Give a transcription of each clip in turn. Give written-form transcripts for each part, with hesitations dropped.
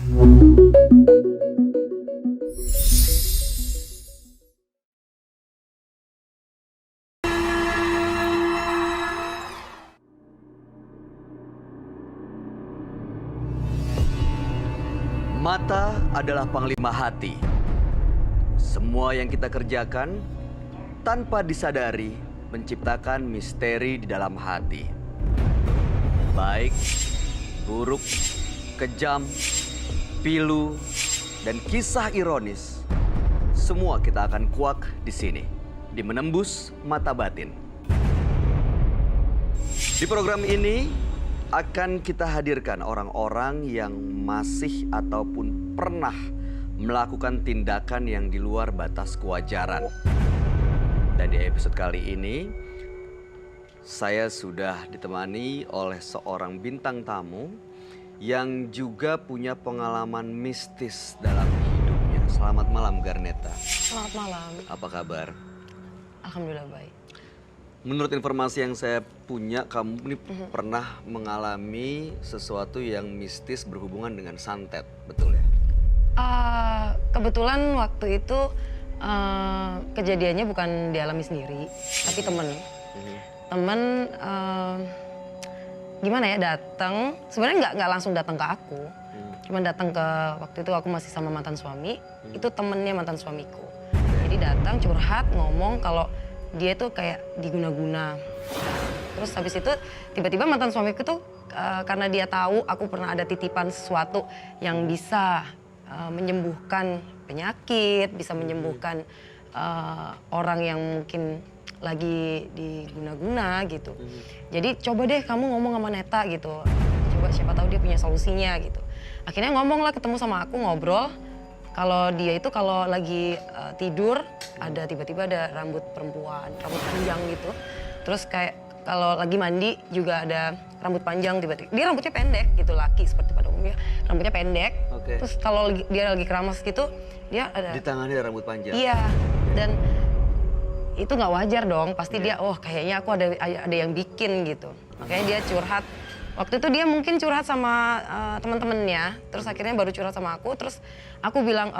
Mata adalah panglima hati. Semua yang kita kerjakan tanpa disadari menciptakan misteri di dalam hati. Baik, buruk, kejam, pilu, dan kisah ironis. Semua kita akan kuak di sini, di Menembus Mata Batin. Di program ini akan kita hadirkan orang-orang yang masih ataupun pernah melakukan tindakan yang di luar batas kewajaran. Dan di episode kali ini, saya sudah ditemani oleh seorang bintang tamu yang juga punya pengalaman mistis dalam hidupnya. Selamat malam, Garneta. Selamat malam. Apa kabar? Alhamdulillah baik. Menurut informasi yang saya punya, kamu ini pernah mengalami sesuatu yang mistis berhubungan dengan santet, betul ya? Kebetulan waktu itu kejadiannya bukan dialami sendiri, tapi temen. Temen gimana ya, datang. Sebenarnya nggak langsung datang ke aku, cuma datang ke waktu itu aku masih sama mantan suami. Itu temennya mantan suamiku. Jadi datang curhat, ngomong kalau dia tuh kayak diguna-guna. Terus habis itu tiba-tiba mantan suamiku tuh karena dia tahu aku pernah ada titipan sesuatu yang bisa menyembuhkan penyakit, bisa menyembuhkan orang yang mungkin lagi diguna-guna gitu. Jadi coba deh kamu ngomong sama Neta gitu. Coba siapa tahu dia punya solusinya gitu. Akhirnya ngomong lah, ketemu sama aku, ngobrol. Kalau dia itu kalau lagi tidur ada tiba-tiba ada rambut perempuan, rambut panjang gitu. Terus kayak kalau lagi mandi juga ada rambut panjang tiba-tiba. Dia rambutnya pendek gitu, laki seperti pada umumnya. Rambutnya pendek. Oke. Terus kalau dia lagi keramas gitu, dia ada Di tangannya ada rambut panjang. Iya. Dan itu nggak wajar dong. Pasti dia, oh kayaknya aku ada yang bikin gitu. Makanya dia curhat. Waktu itu dia mungkin curhat sama teman-temannya, terus akhirnya baru curhat sama aku, terus aku bilang,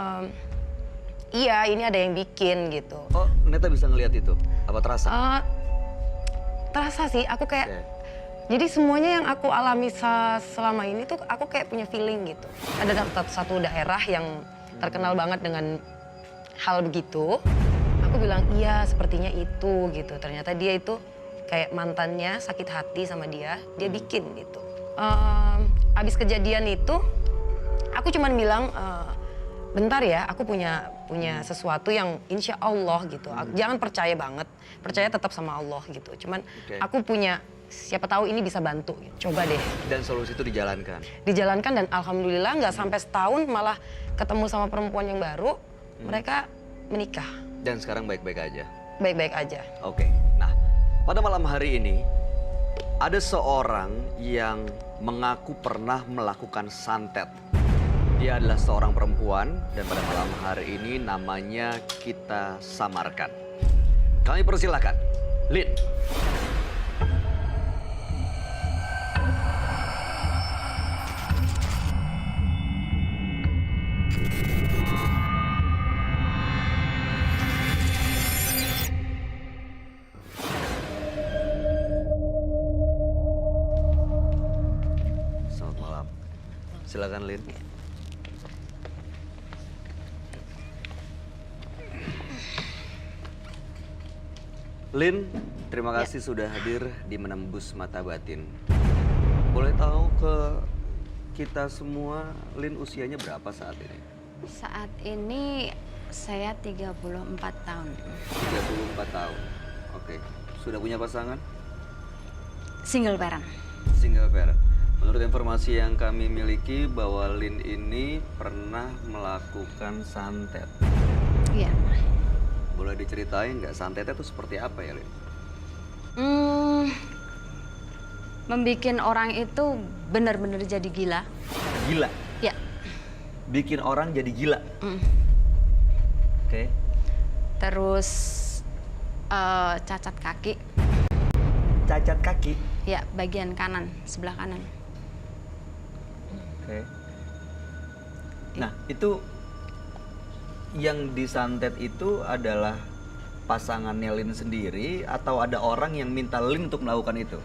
iya ini ada yang bikin gitu. Oh, Neta bisa ngelihat itu? Apa terasa? Terasa sih, aku kayak, jadi semuanya yang aku alami selama ini tuh aku kayak punya feeling gitu. Ada satu daerah yang terkenal banget dengan hal begitu, aku bilang iya sepertinya itu gitu. Ternyata dia itu kayak mantannya sakit hati sama dia bikin gitu. Abis kejadian itu, aku cuman bilang, bentar ya, aku punya sesuatu yang insya Allah gitu. Jangan percaya banget, percaya tetap sama Allah gitu. Cuman aku punya, siapa tahu ini bisa bantu. Coba deh. Dan solusi itu dijalankan? Dijalankan dan alhamdulillah nggak sampai setahun malah ketemu sama perempuan yang baru, mereka menikah. Dan sekarang baik-baik aja? Baik-baik aja. Oke, nah pada malam hari ini ada seorang yang mengaku pernah melakukan santet. Dia adalah seorang perempuan dan pada malam hari ini namanya kita samarkan. Kami persilahkan, Lin. Selamat malam. Silakan, Lin. Lin, terima kasih sudah hadir di Menembus Mata Batin. Boleh tahu ke kita semua, Lin usianya berapa saat ini? Saat ini saya 34 tahun. 34 tahun. Oke. Sudah punya pasangan? Single parent. Single parent. Menurut informasi yang kami miliki bahwa Lin ini pernah melakukan santet. Iya. Boleh diceritain nggak santetnya itu seperti apa ya, Lin? Membikin orang itu benar-benar jadi gila. Gila? Ya. Bikin orang jadi gila? Oke. Terus cacat kaki. Cacat kaki? Ya, bagian kanan, sebelah kanan. Oke. Nah, itu yang disantet itu adalah pasangannya Lin sendiri atau ada orang yang minta Lin untuk melakukan itu?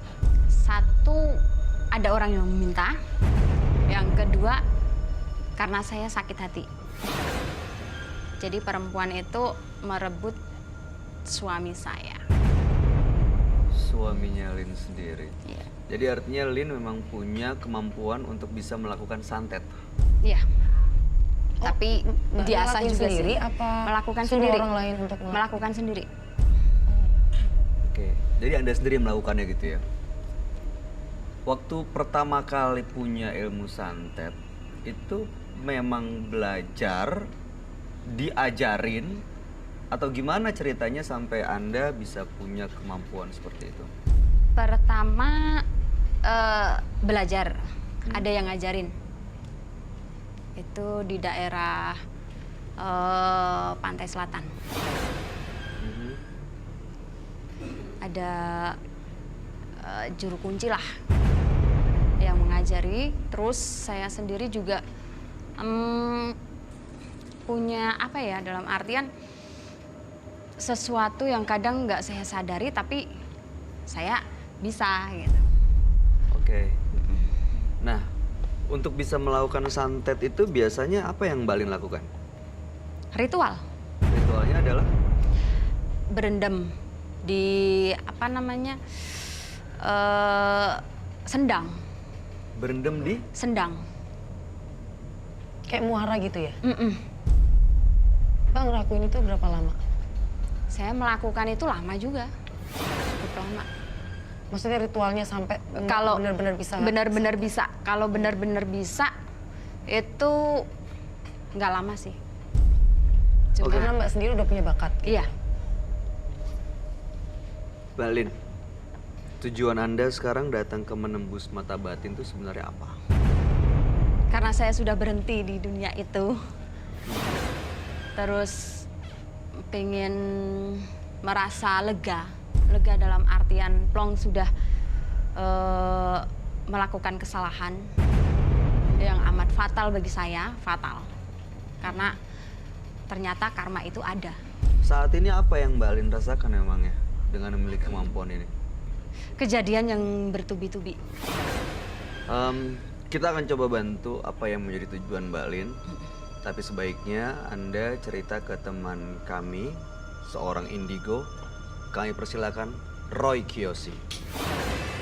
Satu, ada orang yang meminta. Yang kedua, karena saya sakit hati. Jadi perempuan itu merebut suami saya. Suaminya Lin sendiri. Iya. Jadi artinya Lin memang punya kemampuan untuk bisa melakukan santet. Iya. Tapi Mbak biasa ngelakuin juga sendiri sih. apa Melakukan suruh sendiri. orang lain untuk Melakukan sendiri. Oke, jadi Anda sendiri yang melakukannya gitu ya? Waktu pertama kali punya ilmu santet, itu memang belajar, diajarin, atau gimana ceritanya sampai Anda bisa punya kemampuan seperti itu? Pertama belajar, ada yang ngajarin. Itu di daerah Pantai Selatan. Ada juru kunci lah yang mengajari. Terus saya sendiri juga punya apa ya, dalam artian sesuatu yang kadang nggak saya sadari tapi saya bisa gitu. Oke. Nah, untuk bisa melakukan santet itu biasanya apa yang Mbak Lin lakukan? Ritual Ritualnya adalah? berendam di apa namanya sendang. Berendam di? Sendang. kayak muara gitu ya? Mm-mm. Bang ngelakuin itu berapa lama? Saya melakukan itu lama juga, cukup lama. Maksudnya ritualnya sampai Kalau benar-benar bisa? benar-benar bisa, kalau benar-benar bisa itu nggak lama sih. Cuma Karena Mbak sendiri udah punya bakat. iya, Mbak Lin, tujuan Anda sekarang datang ke menembus mata batin itu sebenarnya apa? karena saya sudah berhenti di dunia itu. Terus pengen merasa lega, lega dalam artian plong sudah melakukan kesalahan yang amat fatal bagi saya, fatal. Karena ternyata karma itu ada. Saat ini apa yang Mbak Lin rasakan emangnya dengan memiliki kemampuan ini? Kejadian yang bertubi-tubi. Kita akan coba bantu apa yang menjadi tujuan Mbak Lin. Tapi sebaiknya Anda cerita ke teman kami, seorang indigo. Kami persilakan Roy Kiyoshi.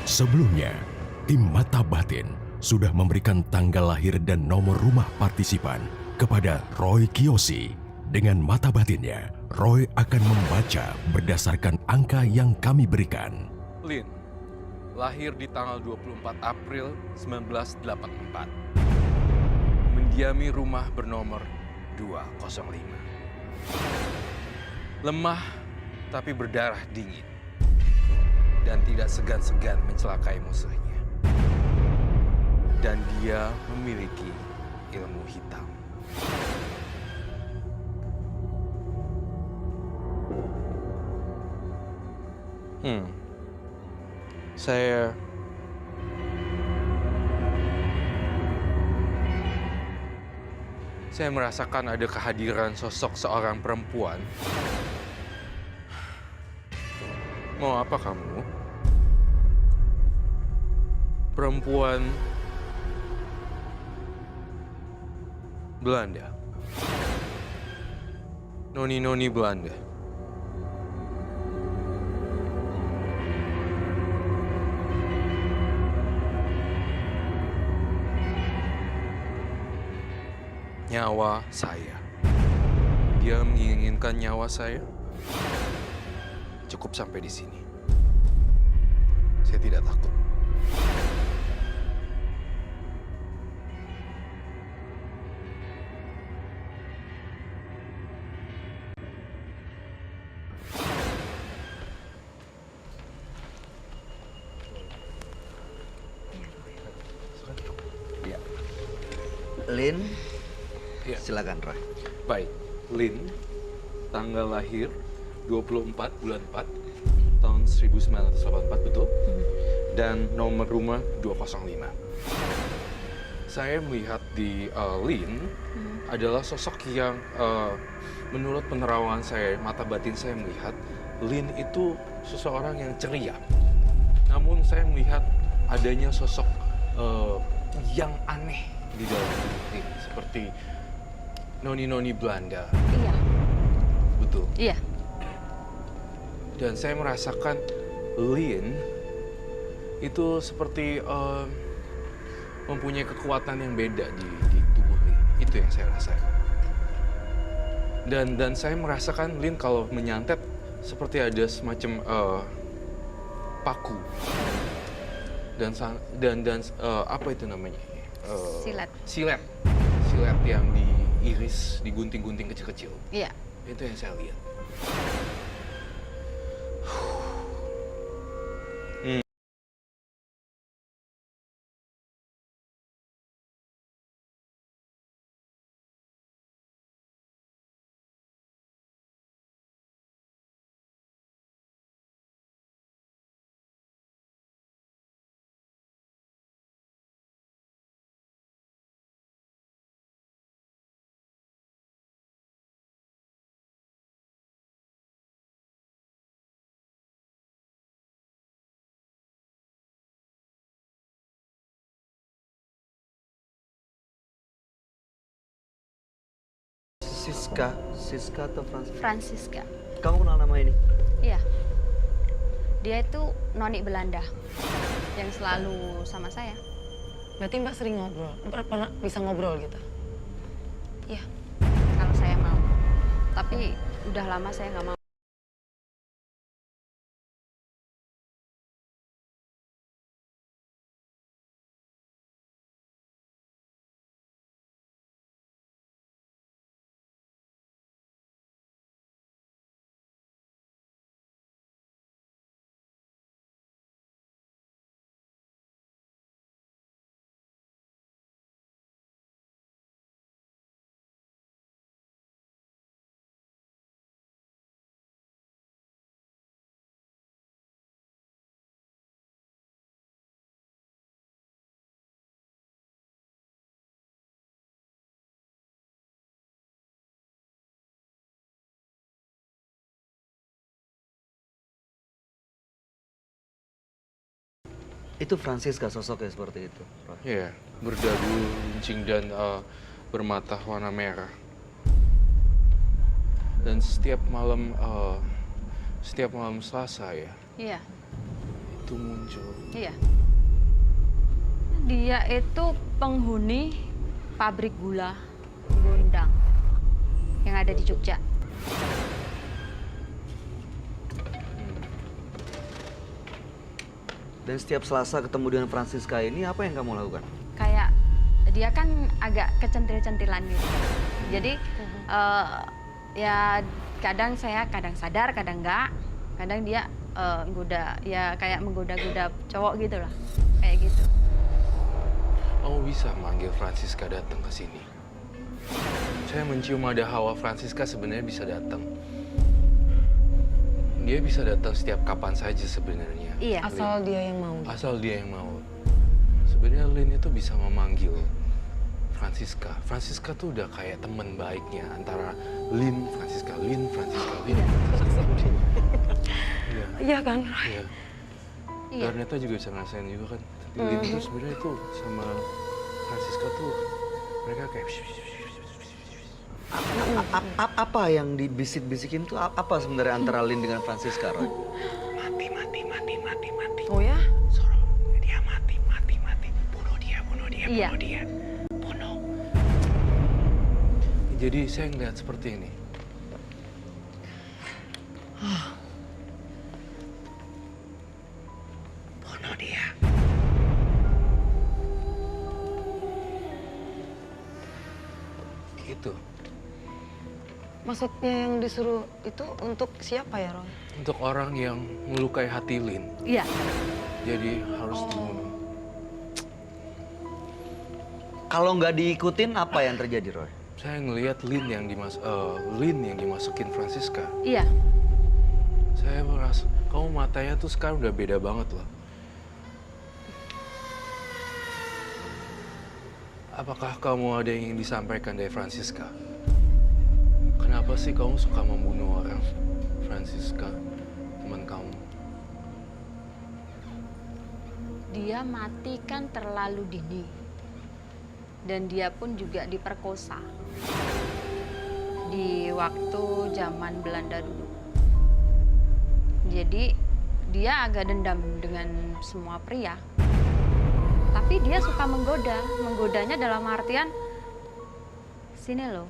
Sebelumnya, tim Mata Batin sudah memberikan tanggal lahir dan nomor rumah partisipan kepada Roy Kiyoshi. Dengan mata batinnya, Roy akan membaca berdasarkan angka yang kami berikan. Lin, lahir di tanggal 24 April 1984. Mendiami rumah bernomor 205. Lemah tapi berdarah dingin. Dan tidak segan-segan mencelakai musuhnya. Dan dia memiliki ilmu hitam. Saya merasakan ada kehadiran sosok seorang perempuan. Mau apa kamu? Perempuan Belanda. Noni-noni Belanda. Nyawa saya. Dia menginginkan nyawa saya. Cukup sampai di sini. Saya tidak takut. Ya. Lin, Ya. silakan Roy. Baik, Lin, tanggal lahir 24 bulan 4 tahun 1984, betul? Dan nomor rumah 205. saya melihat di Lin adalah sosok yang menurut penerawangan saya, mata batin saya melihat Lin itu seseorang yang ceria. Namun saya melihat adanya sosok yang aneh di dalam Lin, seperti noni-noni Belanda. Iya. Betul. Iya. Dan saya merasakan Lin itu seperti mempunyai kekuatan yang beda di tubuh Lin. Itu yang saya rasakan. Dan saya merasakan Lin kalau menyantet seperti ada semacam paku. Dan apa itu namanya? Silet. Silet yang diiris, digunting-gunting kecil-kecil. Iya. Itu yang saya lihat. Siska atau Francisca? Francisca. Kamu kenal nama ini? Iya. Dia itu noni Belanda yang selalu sama saya. Berarti Mbak sering ngobrol, pernah bisa ngobrol gitu? Iya. Kalau saya mau. Tapi udah lama saya nggak mau. Itu Francisca sosoknya seperti itu. Iya, berdagu, runcing, dan bermata warna merah. Dan setiap malam Selasa ya, Iya. itu muncul. Iya. Dia itu penghuni pabrik gula Gondang yang ada di Jogja. Dan setiap Selasa ketemu dengan Francisca ini, apa yang kamu lakukan? Kayak dia kan agak kecentil-centilan gitu. Jadi ya kadang saya kadang sadar, kadang enggak. Kadang dia kayak menggoda-goda cowok gitu lah. Kayak gitu. Oh, bisa manggil Francisca datang ke sini. Saya mencium ada hawa Francisca sebenarnya bisa datang. Dia bisa datang setiap kapan saja sebenarnya. Iya. Asal dia yang mau. Asal dia yang mau. Sebenarnya Lin itu bisa memanggil Francisca. Francisca tuh udah kayak teman baiknya antara Lin, Francisca, Lin, Francisca, Lin. Iya. Iya kan? Iya. Iya. Garneta juga bisa ngerasain juga kan. Tapi Lin tuh sebenarnya tuh sama Francisca tuh mereka kayak Apa yang dibisik-bisikin tuh apa sebenarnya antara Lin dengan Francisca, Roy? mati. Oh ya? Suruh dia mati. Bunuh dia, Iya. bunuh dia. Bunuh. Jadi saya ngeliat seperti ini. Bunuh dia. Gitu. Maksudnya yang disuruh itu untuk siapa ya, Roy? Untuk orang yang melukai hati Lin. Iya. Jadi harus dibunuh. Kalau nggak diikutin, apa yang terjadi, Roy? Saya ngelihat Lin yang dimasukin Francisca. Iya. Saya merasa, kamu matanya tuh sekarang udah beda banget loh. Apakah kamu ada yang ingin disampaikan dari Francisca? Kenapa sih kamu suka membunuh orang, Francisca, teman kamu? Dia mati kan terlalu dini. Dan dia pun juga diperkosa. Di waktu zaman Belanda dulu. Jadi dia agak dendam dengan semua pria. Tapi dia suka menggoda. Menggodanya dalam artian, sini loh,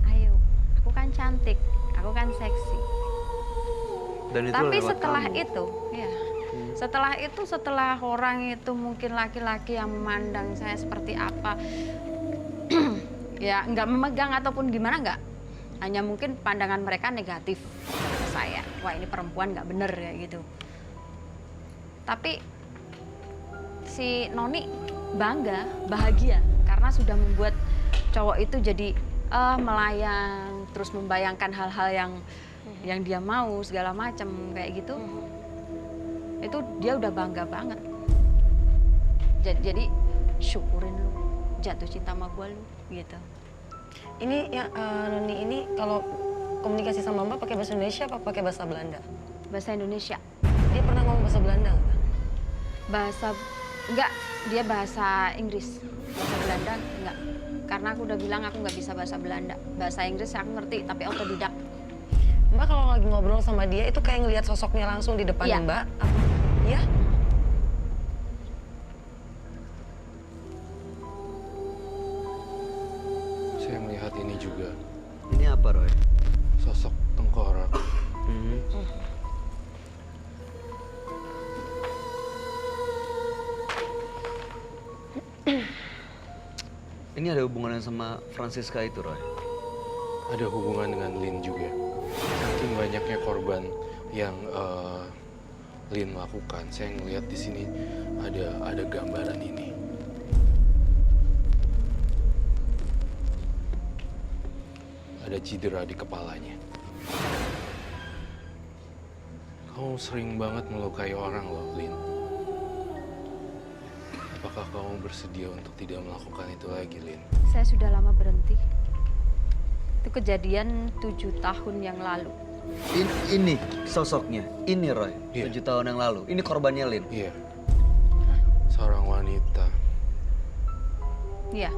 ayo, aku kan cantik, aku kan seksi. Dan itu Tapi lewat setelah kamu. itu, ya, setelah orang itu mungkin laki-laki yang memandang saya seperti apa, ya nggak memegang ataupun gimana nggak, hanya mungkin pandangan mereka negatif ke saya. Wah ini perempuan nggak bener ya gitu. Tapi si Noni bangga, bahagia karena sudah membuat cowok itu jadi melayang, terus membayangkan hal-hal yang dia mau segala macam kayak gitu. Itu dia udah bangga banget. Jadi syukurin lu, jatuh cinta sama gua lu gitu. Ini yang Noni ini kalau komunikasi sama Mbak pakai bahasa Indonesia apa pakai bahasa Belanda? Bahasa Indonesia. Dia pernah ngomong bahasa Belanda nggak? Enggak, dia bahasa Inggris. Bahasa Belanda enggak. Karena aku udah bilang aku nggak bisa bahasa Belanda. Bahasa Inggris aku ngerti tapi otodidak. Mbak kalau lagi ngobrol sama dia itu kayak ngelihat sosoknya langsung di depan Iya. Mbak? Apa? Iya? Saya melihat ini juga, Ini apa, Roy? sosok tengkorak. Ini ada hubungannya sama Francisca itu, Roy? Ada hubungan dengan Lin juga. Saking banyaknya korban yang Lin lakukan, saya ngelihat di sini ada gambaran ini. Ada cedera di kepalanya. Kamu sering banget melukai orang loh, Lin. Apakah kamu bersedia untuk tidak melakukan itu lagi, Lin? Saya sudah lama berhenti. Itu kejadian 7 tahun yang lalu. Ini sosoknya, ini Roy, Iya. 7 tahun yang lalu. Ini korbannya Lin. Iya. Seorang wanita. Iya,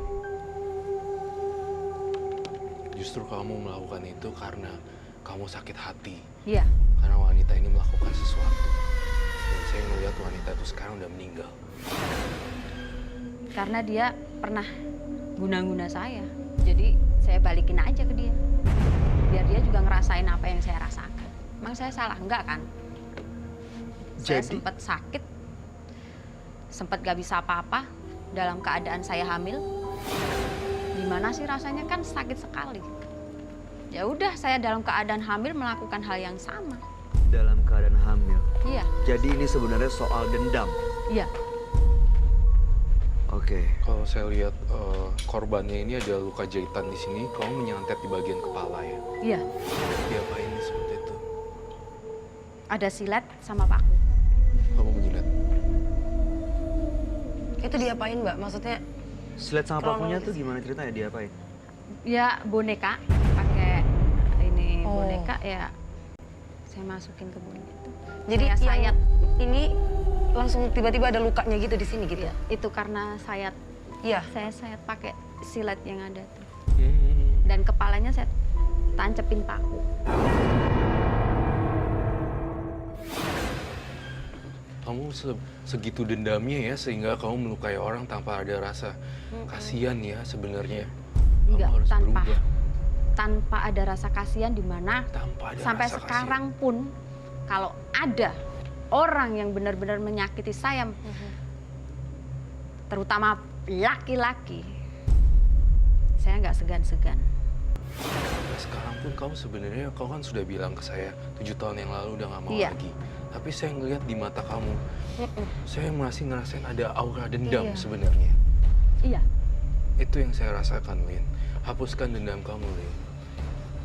Justru kamu melakukan itu karena kamu sakit hati. iya. Karena wanita ini melakukan sesuatu. Dan saya melihat wanita itu sekarang udah meninggal. Karena dia pernah guna-guna saya. Jadi saya balikin aja ke dia. Biar dia juga ngerasain apa yang saya rasakan. Emang saya salah? Enggak kan? Saya Jadi- sempat sakit. Sempat gak bisa apa-apa dalam keadaan saya hamil. Gimana sih rasanya, kan sakit sekali. Ya udah, saya dalam keadaan hamil melakukan hal yang sama. Dalam keadaan hamil. Iya, Jadi ini sebenarnya soal dendam. iya. Oke. Kalau saya lihat korbannya ini ada luka jahitan di sini, kamu menyantet di bagian kepala ya. Iya, Diapain seperti itu? ada silet sama paku. Kamu menjilat. Itu diapain Mbak? Maksudnya Silet sama pakunya Kronologis. tuh gimana ceritanya, diapain? Ya boneka, pakai ini Oh. boneka ya. Saya masukin ke boneka itu. jadi Saya sayat. yang ini langsung tiba-tiba ada lukanya gitu di sini gitu. Iya, itu karena sayat. Iya. Saya sayat pakai silet yang ada tuh. Hmm. Dan kepalanya saya tancepin paku. Kamu segitu dendamnya ya sehingga kamu melukai orang tanpa ada rasa kasihan ya sebenarnya. Kamu Enggak, harus tanpa berubah. tanpa ada rasa kasihan, di mana Tanpa ada sampai rasa sekarang pun kalau ada orang yang benar-benar menyakiti saya, terutama laki-laki, saya nggak segan-segan. Nah, sekarang pun kamu sebenarnya kau kan sudah bilang ke saya 7 tahun yang lalu udah gak mau Iya. lagi. Tapi saya ngelihat di mata kamu, saya masih ngerasain ada aura dendam Iya. sebenarnya. Iya, Itu yang saya rasakan, Lin. Hapuskan dendam kamu, Lin.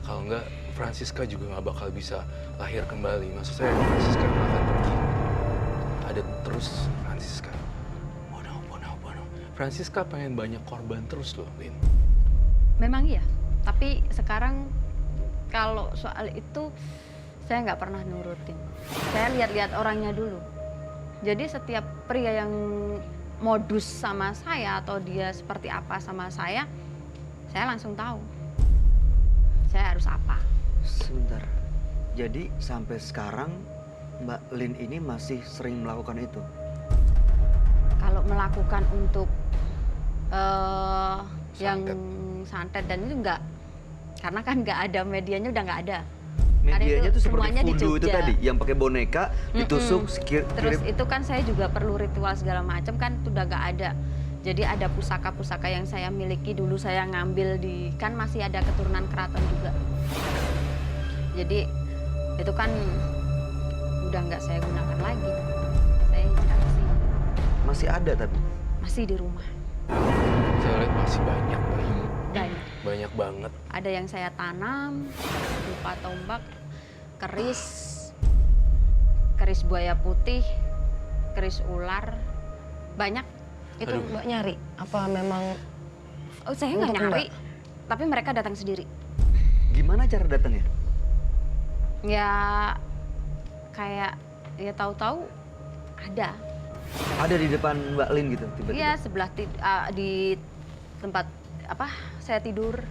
Kalau enggak, Francisca juga nggak bakal bisa lahir kembali. Maksud saya, Francisca nggak akan pergi. Ada terus Francisca. Oh no. Francisca pengen banyak korban terus loh, Lin. Memang iya, tapi sekarang kalau soal itu saya nggak pernah nurutin. Saya lihat-lihat orangnya dulu. Jadi setiap pria yang modus sama saya atau dia seperti apa sama saya langsung tahu. Saya harus apa. Sebentar. Jadi sampai sekarang Mbak Lin ini masih sering melakukan itu? Kalau melakukan untuk yang Santet. santet dan itu enggak. Karena kan nggak ada medianya, udah nggak ada. Medianya itu tuh seperti semuanya di voodoo itu Jogja. tadi, yang pakai boneka, ditusuk, Terus kirim. itu kan saya juga perlu ritual segala macam kan udah nggak ada. Jadi ada pusaka-pusaka yang saya miliki dulu saya ngambil di, kan masih ada keturunan keraton juga. Jadi itu kan udah nggak saya gunakan lagi. Saya hijrah ke sini. Masih ada tapi. Masih di rumah. Saya lihat masih banyak, banyak. Banyak. Banyak banget. Ada yang saya tanam, berupa tombak, keris, keris buaya putih, keris ular, banyak. Itu Aduh. Mbak nyari? Apa memang Oh, saya nggak Untuk nyari, Mbak? tapi mereka datang sendiri. Gimana cara datangnya? Ya kayak ya tahu-tahu ada. Ada di depan Mbak Lin gitu tiba-tiba? Iya sebelah di tempat apa saya tidur.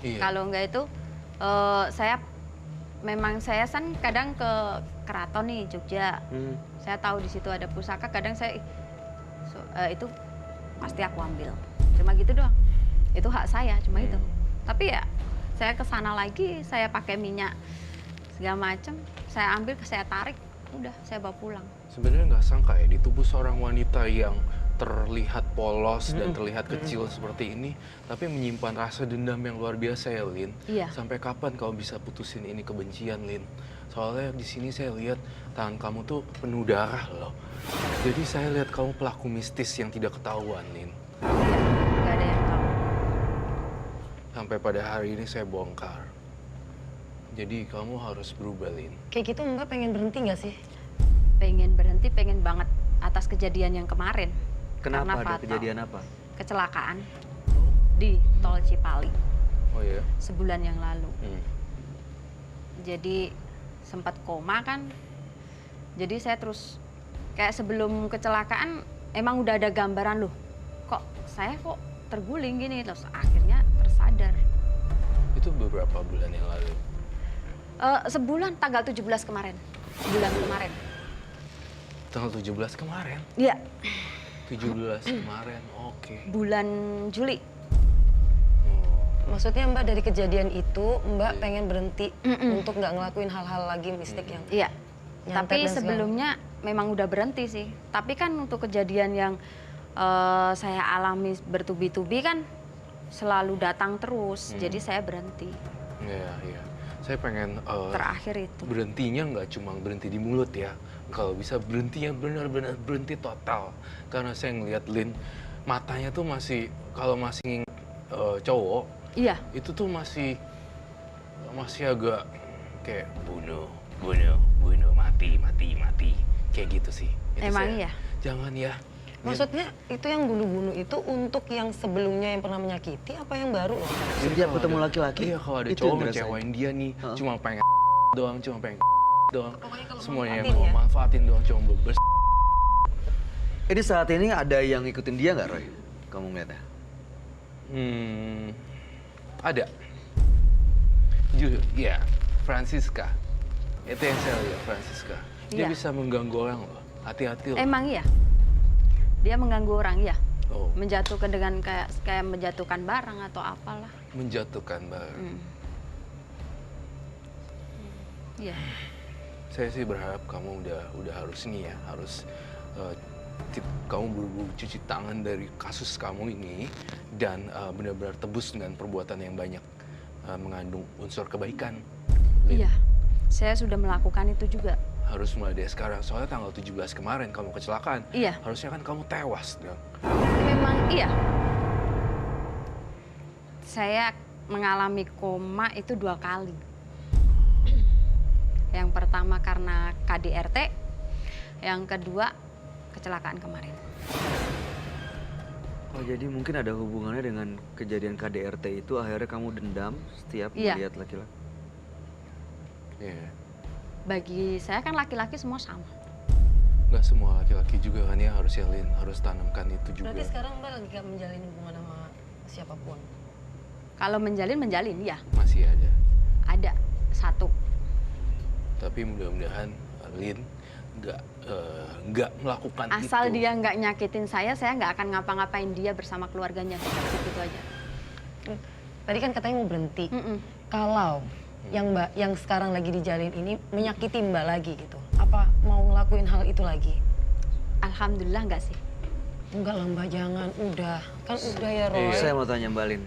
Iya. Kalau enggak itu saya memang saya kan kadang ke keraton nih Jogja. Saya tahu di situ ada pusaka, kadang saya itu pasti aku ambil. Cuma gitu doang. Itu hak saya, cuma itu. Tapi ya saya ke sana lagi, saya pakai minyak segala macam, saya ambil, saya tarik, udah saya bawa pulang. Sebenarnya nggak sangka ya di tubuh seorang wanita yang terlihat polos dan terlihat kecil seperti ini, tapi menyimpan rasa dendam yang luar biasa ya, Lin. Iya. Sampai kapan kau bisa putusin ini kebencian, Lin? Soalnya di sini saya lihat tangan kamu tuh penuh darah loh. Jadi saya lihat kamu pelaku mistis yang tidak ketahuan, Lin. Iya, nggak ada yang tahu. Sampai pada hari ini saya bongkar. Jadi kamu harus berubah, Lin. kayak gitu Mbak pengen berhenti nggak sih? Pengen berhenti, pengen banget atas kejadian yang kemarin. Kenapa Karena ada fatal. kejadian apa? Kecelakaan di Tol Cipali Oh ya? sebulan yang lalu. Hmm. Jadi sempat koma kan. Jadi saya terus kayak sebelum kecelakaan emang udah ada gambaran loh. Kok saya kok terguling gini, terus akhirnya tersadar. Itu beberapa bulan yang lalu. Sebulan tanggal 17 kemarin. Bulan kemarin. Tanggal 17 kemarin? Iya, 17 kemarin, oke. bulan Juli. Oh. Maksudnya Mbak dari kejadian itu Mbak Iya. pengen berhenti Mm-mm. untuk nggak ngelakuin hal-hal lagi mistik yang Iya. nyantet Tapi dan segala sebelumnya memang udah berhenti sih. Tapi kan untuk kejadian yang saya alami bertubi-tubi kan selalu datang terus. Jadi saya berhenti. Iya, iya. Saya pengen Terakhir itu. berhentinya nggak cuma berhenti di mulut ya. Kalau bisa berhentinya benar-benar berhenti total. Karena saya ngeliat Lin, matanya tuh masih, kalau masih cowok, Iya. itu tuh masih agak kayak bunuh, mati. Kayak gitu sih. Itu Emang saya, iya? Jangan ya. Maksudnya itu yang bunuh-bunuh itu untuk yang sebelumnya yang pernah menyakiti apa yang baru loh? Setiap Kalau ketemu ada- laki-laki, Iya, kalau ada itu cowok yang dirasain. ngecewain dia nih, Heeh. cuma pengen doang, Pokoknya kalau semuanya yang manfaatin mau ya. manfaatin doang, cuma bebas. Ini saat ini ada yang ngikutin dia nggak, Roy? Kamu ngeliatnya? Ada. Jujur, ya, Francisca. Itu yang saya lihat, Francisca. Dia Iya. bisa mengganggu orang loh. Hati-hati loh. Emang iya. Dia mengganggu orang, iya. Oh, Menjatuhkan dengan kayak menjatuhkan barang atau apalah. menjatuhkan barang. Iya. Saya sih berharap kamu udah harus nih ya, harus kamu buru-buru cuci tangan dari kasus kamu ini dan benar-benar tebus dengan perbuatan yang banyak mengandung unsur kebaikan. Lin. Iya. Saya sudah melakukan itu juga. Harus mulai dari sekarang. Soalnya tanggal 17 kemarin kamu kecelakaan. Iya. Harusnya kan kamu tewas dong. Memang iya. Saya mengalami koma itu 2 kali. Yang pertama karena KDRT, yang kedua kecelakaan kemarin. Oh, jadi mungkin ada hubungannya dengan kejadian KDRT itu akhirnya kamu dendam setiap Iya. melihat laki-laki. Iya. Bagi saya kan laki-laki semua sama. Nggak semua laki-laki juga kan ya harus Lin, harus tanamkan itu juga. Berarti sekarang Mbak lagi gak menjalin hubungan sama siapapun? Kalau menjalin ya, Masih ada. ada satu. Tapi mudah-mudahan Lin nggak melakukan Asal itu. dia nggak nyakitin saya nggak akan ngapa-ngapain dia bersama keluarganya. Gitu aja. Tadi kan katanya mau berhenti. Mm-mm. Kalau yang Mbak yang sekarang lagi dijalin ini menyakiti Mbak lagi gitu, apa mau ngelakuin hal itu lagi? Alhamdulillah nggak sih. Enggak lah Mbak, jangan. Udah. Kan udah ya Roy. Iya. Saya mau tanya Mbak Lin,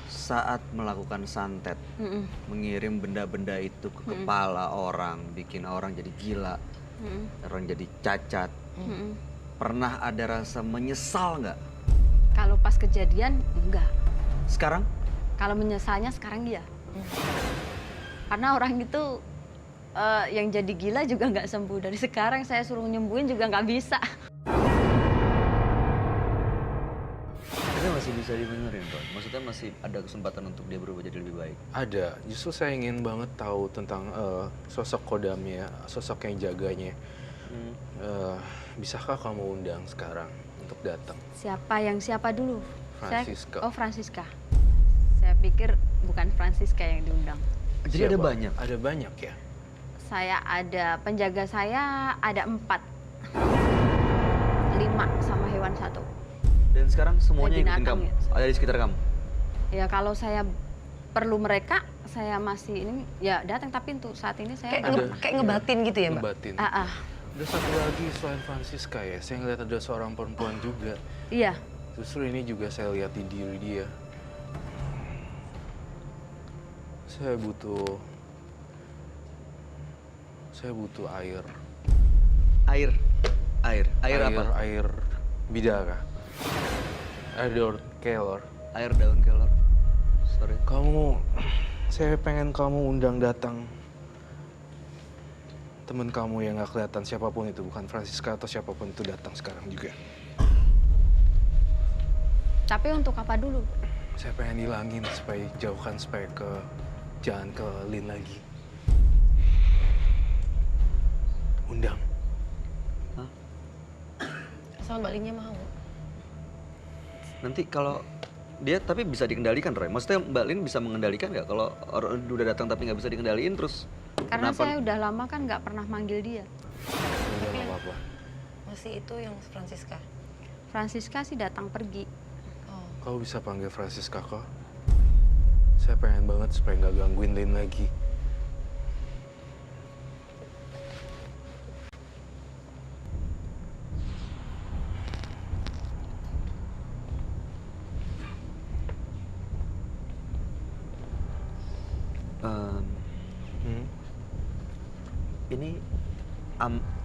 saat melakukan santet, Mm-mm. mengirim benda-benda itu ke kepala orang, bikin orang jadi gila, Mm-mm. orang jadi cacat, Mm-mm. pernah ada rasa menyesal nggak? Kalau pas kejadian enggak. Sekarang? Kalau menyesalnya sekarang dia. Karena orang itu yang jadi gila juga nggak sembuh. Dari sekarang saya suruh nyembuhin juga nggak bisa. Tapi masih bisa dibenerin, Roy. Maksudnya masih ada kesempatan untuk dia berubah jadi lebih baik. Ada. Justru saya ingin banget tahu tentang sosok kodamnya, sosok yang jaganya. Bisakah kamu undang sekarang untuk datang? Siapa dulu? Francisca. Oh, Francisca. Saya pikir bukan Francisca yang diundang. Jadi ada Siapa? banyak. Ada banyak ya? Saya ada, penjaga saya ada 4. 5 sama hewan 1. Dan sekarang semuanya Kayak ikutin binatang kamu, ya. ada di sekitar kamu. Ya kalau saya perlu mereka, saya masih ini ya datang, tapi untuk saat ini saya Kayak, Ada. kayak ngebatin gitu ya Mbak? Ngebatin. Ah, ah. Ada satu lagi selain Francisca ya, saya ngeliat ada seorang perempuan juga. Iya, Justru ini juga saya lihat di diri dia. Saya butuh air. Air apa? Air bidara. Air daun kelor. Air daun kelor. Sorry. Saya pengen kamu undang datang temen kamu yang gak kelihatan, siapapun itu, bukan Francisca atau siapapun itu, datang sekarang juga. tapi untuk apa dulu? Saya pengen hilangin supaya jauhkan, supaya jangan ke Lin lagi. Undang. Asal Mbak Linnya mau. Nanti kalau dia tapi bisa dikendalikan, Roy. Maksudnya Mbak Lin bisa mengendalikan nggak kalau orang udah datang tapi nggak bisa dikendaliin terus? Karena kenapa? saya udah lama kan nggak pernah manggil dia. Udah gak apa-apa. Masih itu yang Francisca. Francisca sih datang pergi. Oh. Kau bisa panggil Francisca kok. Saya pengen banget supaya nggak gangguin Lin lagi. Hmm? Ini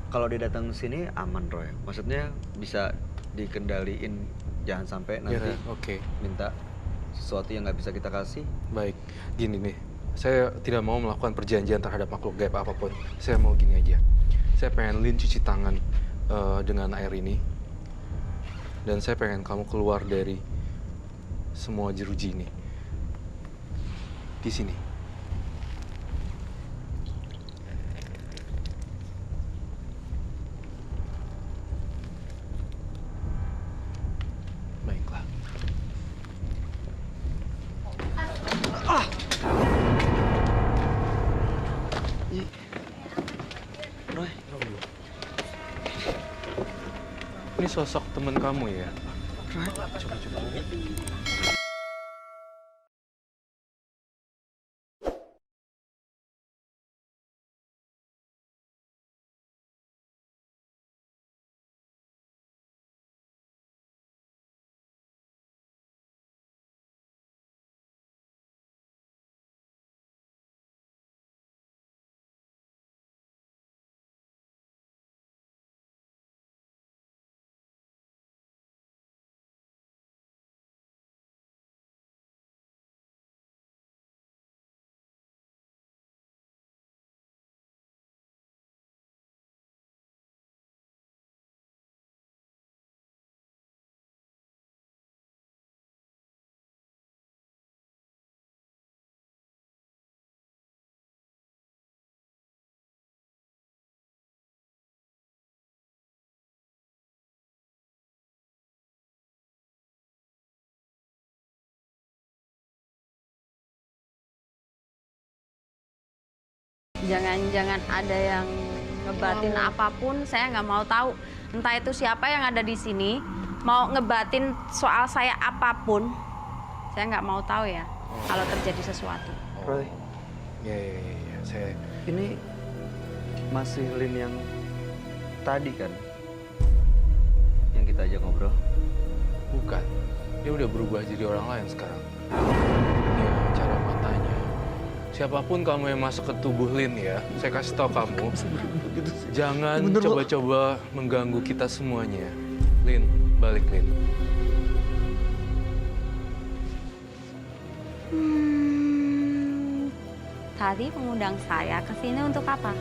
kalau dia datang sini aman, Roy. Maksudnya bisa dikendaliin, jangan sampai nanti Ya, oke. minta sesuatu yang nggak bisa kita kasih. Baik, gini nih. Saya tidak mau melakukan perjanjian terhadap makhluk gaib apapun. Saya mau gini aja. Saya pengen Lin cuci tangan dengan air ini. Dan saya pengen kamu keluar dari semua jeruji ini. Di sini. Baiklah. Roy, Ini sosok teman kamu ya? Roy. Coba. Jangan-jangan ada yang ngebatin Wow. apapun, saya nggak mau tahu. Entah itu siapa yang ada di sini, mau ngebatin soal saya apapun, saya nggak mau tahu ya kalau terjadi sesuatu. Roy, Ya, saya ini masih Lin yang tadi kan? Yang kita ajak ngobrol. bukan. Dia udah berubah jadi orang lain sekarang. Ya, cara matanya. Siapapun kamu yang masuk ke tubuh Lin ya, saya kasih tahu kamu, jangan Bener, Bu. coba-coba mengganggu kita semuanya. Lin, balik Lin. Tadi mengundang saya ke sini untuk apa?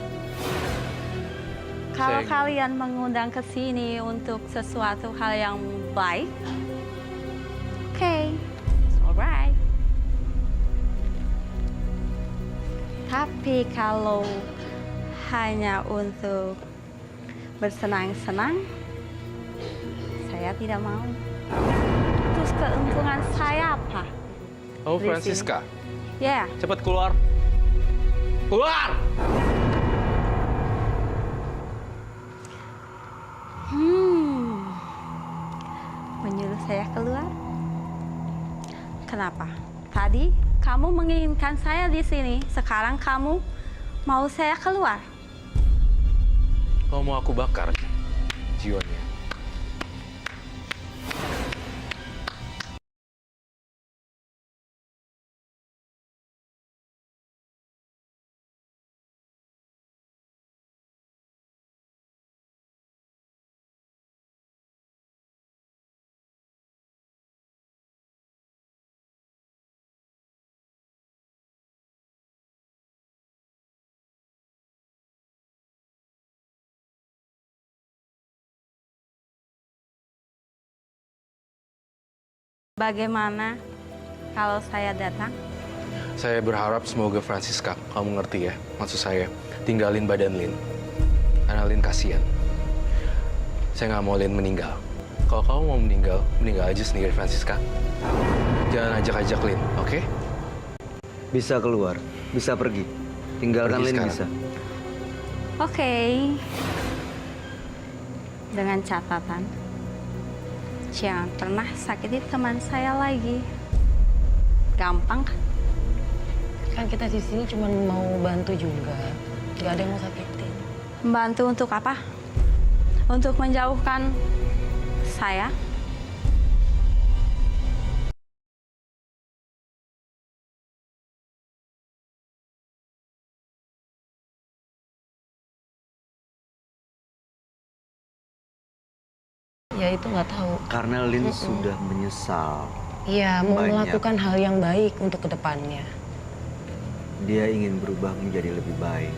Kalau Saya- kalian mengundang ke sini untuk sesuatu hal yang baik, oke, it's alright. Tapi kalau hanya untuk bersenang-senang, saya tidak mau. Terus keuntungan saya apa? Oh, Di sini. Francisca, Ya, cepat keluar. Keluar! menyuruh saya keluar. Kenapa? Tadi kamu menginginkan saya di sini, sekarang kamu mau saya keluar. Kamu mau aku bakar jiwanya? Bagaimana kalau saya datang? Saya berharap semoga Francisca, kamu ngerti ya, maksud saya, tinggalin badan Lin. Karena Lin kasihan. Saya nggak mau Lin meninggal. Kalau kamu mau meninggal, meninggal aja sendiri Francisca. Jangan ajak-ajak Lin, oke? Bisa keluar, bisa pergi. Tinggalkan Pergi Lin sekarang. bisa. Oke. Dengan catatan, jangan pernah sakiti teman saya lagi. Gampang kan? Kan kita di sini cuma mau bantu juga. Gak ada yang mau sakitin. Membantu untuk apa? Untuk menjauhkan saya? Ya itu nggak tahu. Karena Lin sudah menyesal. Iya, mau Banyak. melakukan hal yang baik untuk kedepannya. Dia ingin berubah menjadi lebih baik.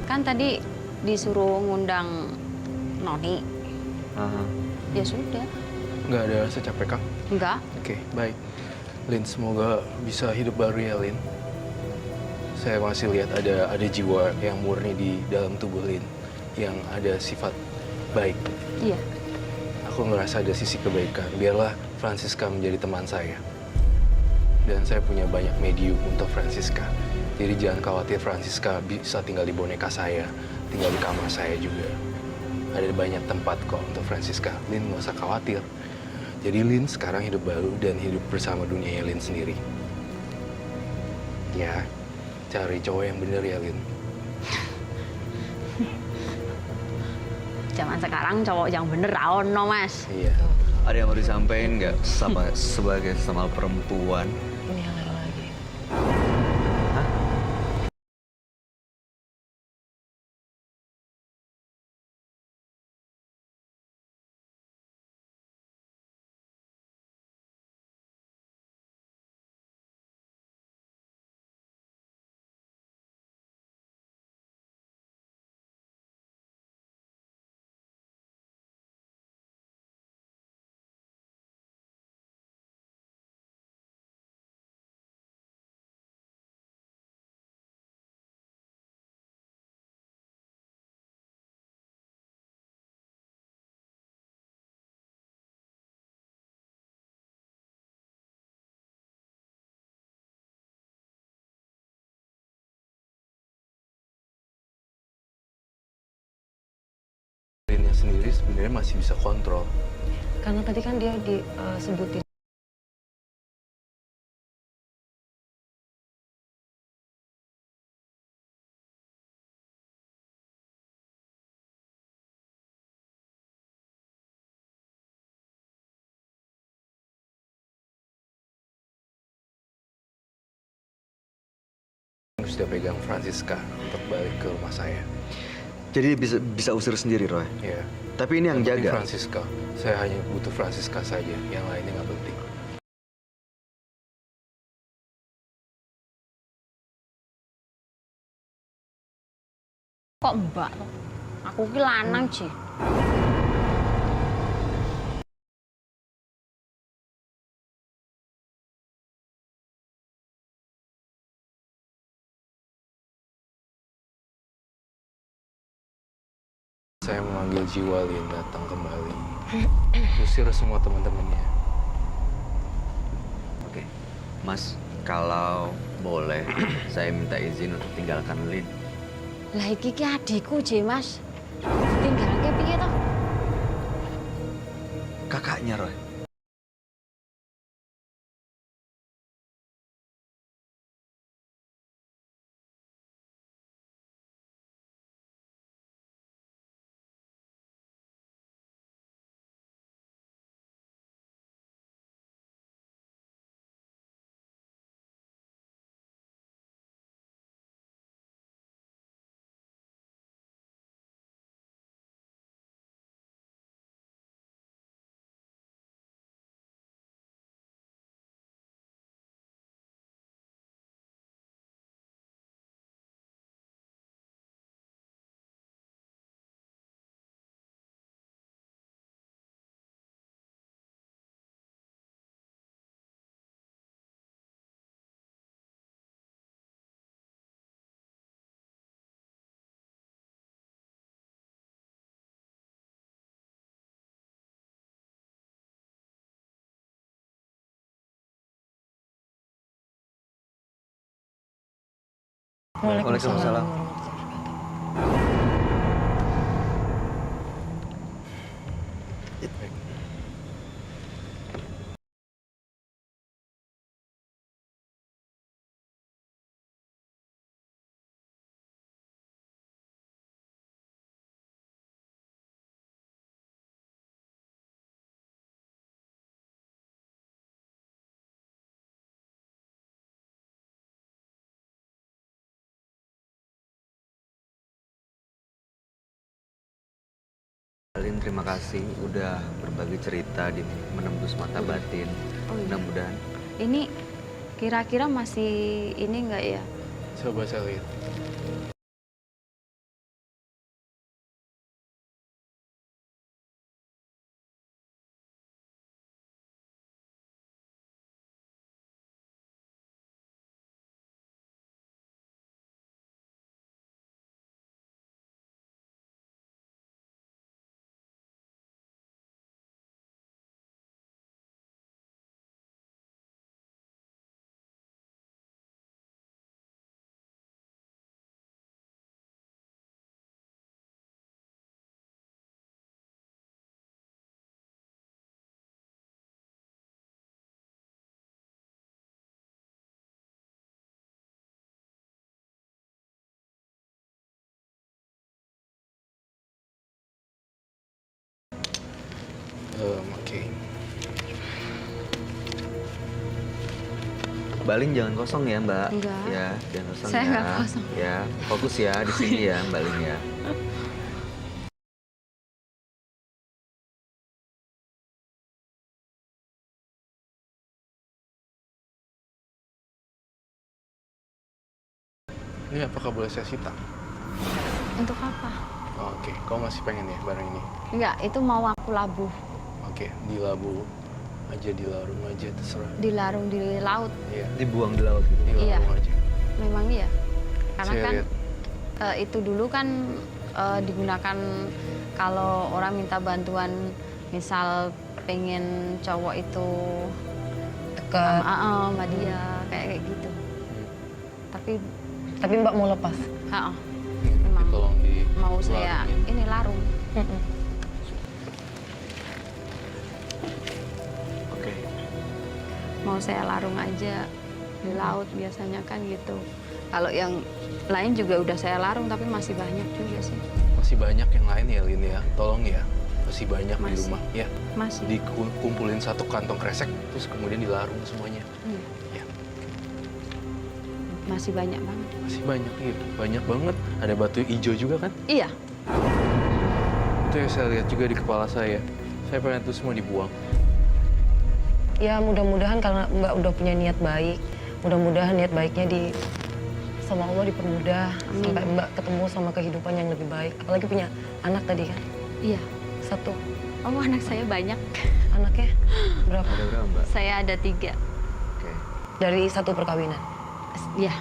Kan tadi disuruh ngundang Noni. Ya sudah. Nggak ada rasa capek, Kang? Enggak. Oke, baik. Lin, semoga bisa hidup baru ya, Lin. Saya masih lihat ada jiwa yang murni di dalam tubuh Lin, yang ada sifat baik. Iya. Aku ngerasa ada sisi kebaikan. Biarlah Francisca menjadi teman saya. Dan saya punya banyak medium untuk Francisca. Jadi jangan khawatir, Francisca bisa tinggal di boneka saya, tinggal di kamar saya juga. Ada banyak tempat kok untuk Francisca. Lin nggak usah khawatir. Jadi Lin sekarang hidup baru dan hidup bersama dunianya Lin sendiri. Ya, cari cowok yang bener ya, Lin. Zaman sekarang cowok yang bener no, Mas. Iya. Ada yang mau disampaikan nggak sama sebagai sama perempuan? Ini yang ada lagi. Linnya sendiri sebenarnya masih bisa kontrol. Karena tadi kan dia disebutin. Sudah pegang Francisca untuk balik ke rumah saya. Jadi bisa usir sendiri, Roy. Ya. Tapi ini yang penting jaga. Francisca. Saya hanya butuh Francisca saja. Yang lainnya nggak penting. Kok mbak tuh? Aku ki lanang sih. Saya memanggil jiwa Lin datang kembali. Usir semua teman-temannya. Oke, Mas, kalau boleh, saya minta izin untuk tinggalkan Lin. Lah iki ki adikku, Je, Mas. Tinggalke piye toh? Kakaknya, Roy. Waalaikumsalam. Lin, terima kasih udah berbagi cerita di Menembus Mata Batin. Oh, iya. Mudah-mudahan. Ini kira-kira masih ini enggak ya? Coba saya lihat. Oke. Mbak Lin jangan kosong ya Mbak. Enggak. Ya, jangan kosong Saya ya. nggak kosong. Ya, fokus ya di sini ya Mbak Lin ya. Ini apakah boleh saya sita? Untuk apa? Oh, oke, kau masih pengen ya barang ini? Enggak, itu mau aku labuh. Oke, dilabu aja, dilarung aja, terserah. Dilarung di laut. Iya, Dibuang di laut gitu. dilarung Iya. aja. Memang iya. Karena Saya kan lihat. itu dulu kan digunakan kalau orang minta bantuan, misal pengen cowok itu Dekat. sama dia kayak gitu. Tapi Tapi Mbak mau lepas. memang Tolong di mau saya larungin. ini larung. Mm-mm. Oke. Mau saya larung aja di laut biasanya kan gitu. Kalau yang lain juga udah saya larung tapi masih banyak juga sih. Masih banyak yang lain ya, Lin ya. Tolong ya. Masih banyak di Masih. rumah ya. Masih. Dikumpulin satu kantong kresek, terus kemudian dilarung semuanya. Iya. Ya, Masih banyak banget. masih banyak gitu. Banyak banget. Ada batu hijau juga kan? Iya. Itu yang saya lihat juga di kepala saya. Saya pengen itu semua dibuang. Ya mudah-mudahan karena Mbak udah punya niat baik, mudah-mudahan niat baiknya sama Allah dipermudah Amin. sampai Mbak ketemu sama kehidupan yang lebih baik. Apalagi punya anak tadi kan, Iya. 1. Oh, anak saya banyak. Anaknya berapa? Ada berapa Mbak? Saya ada 3. Oke. Dari 1 perkawinan. Iya.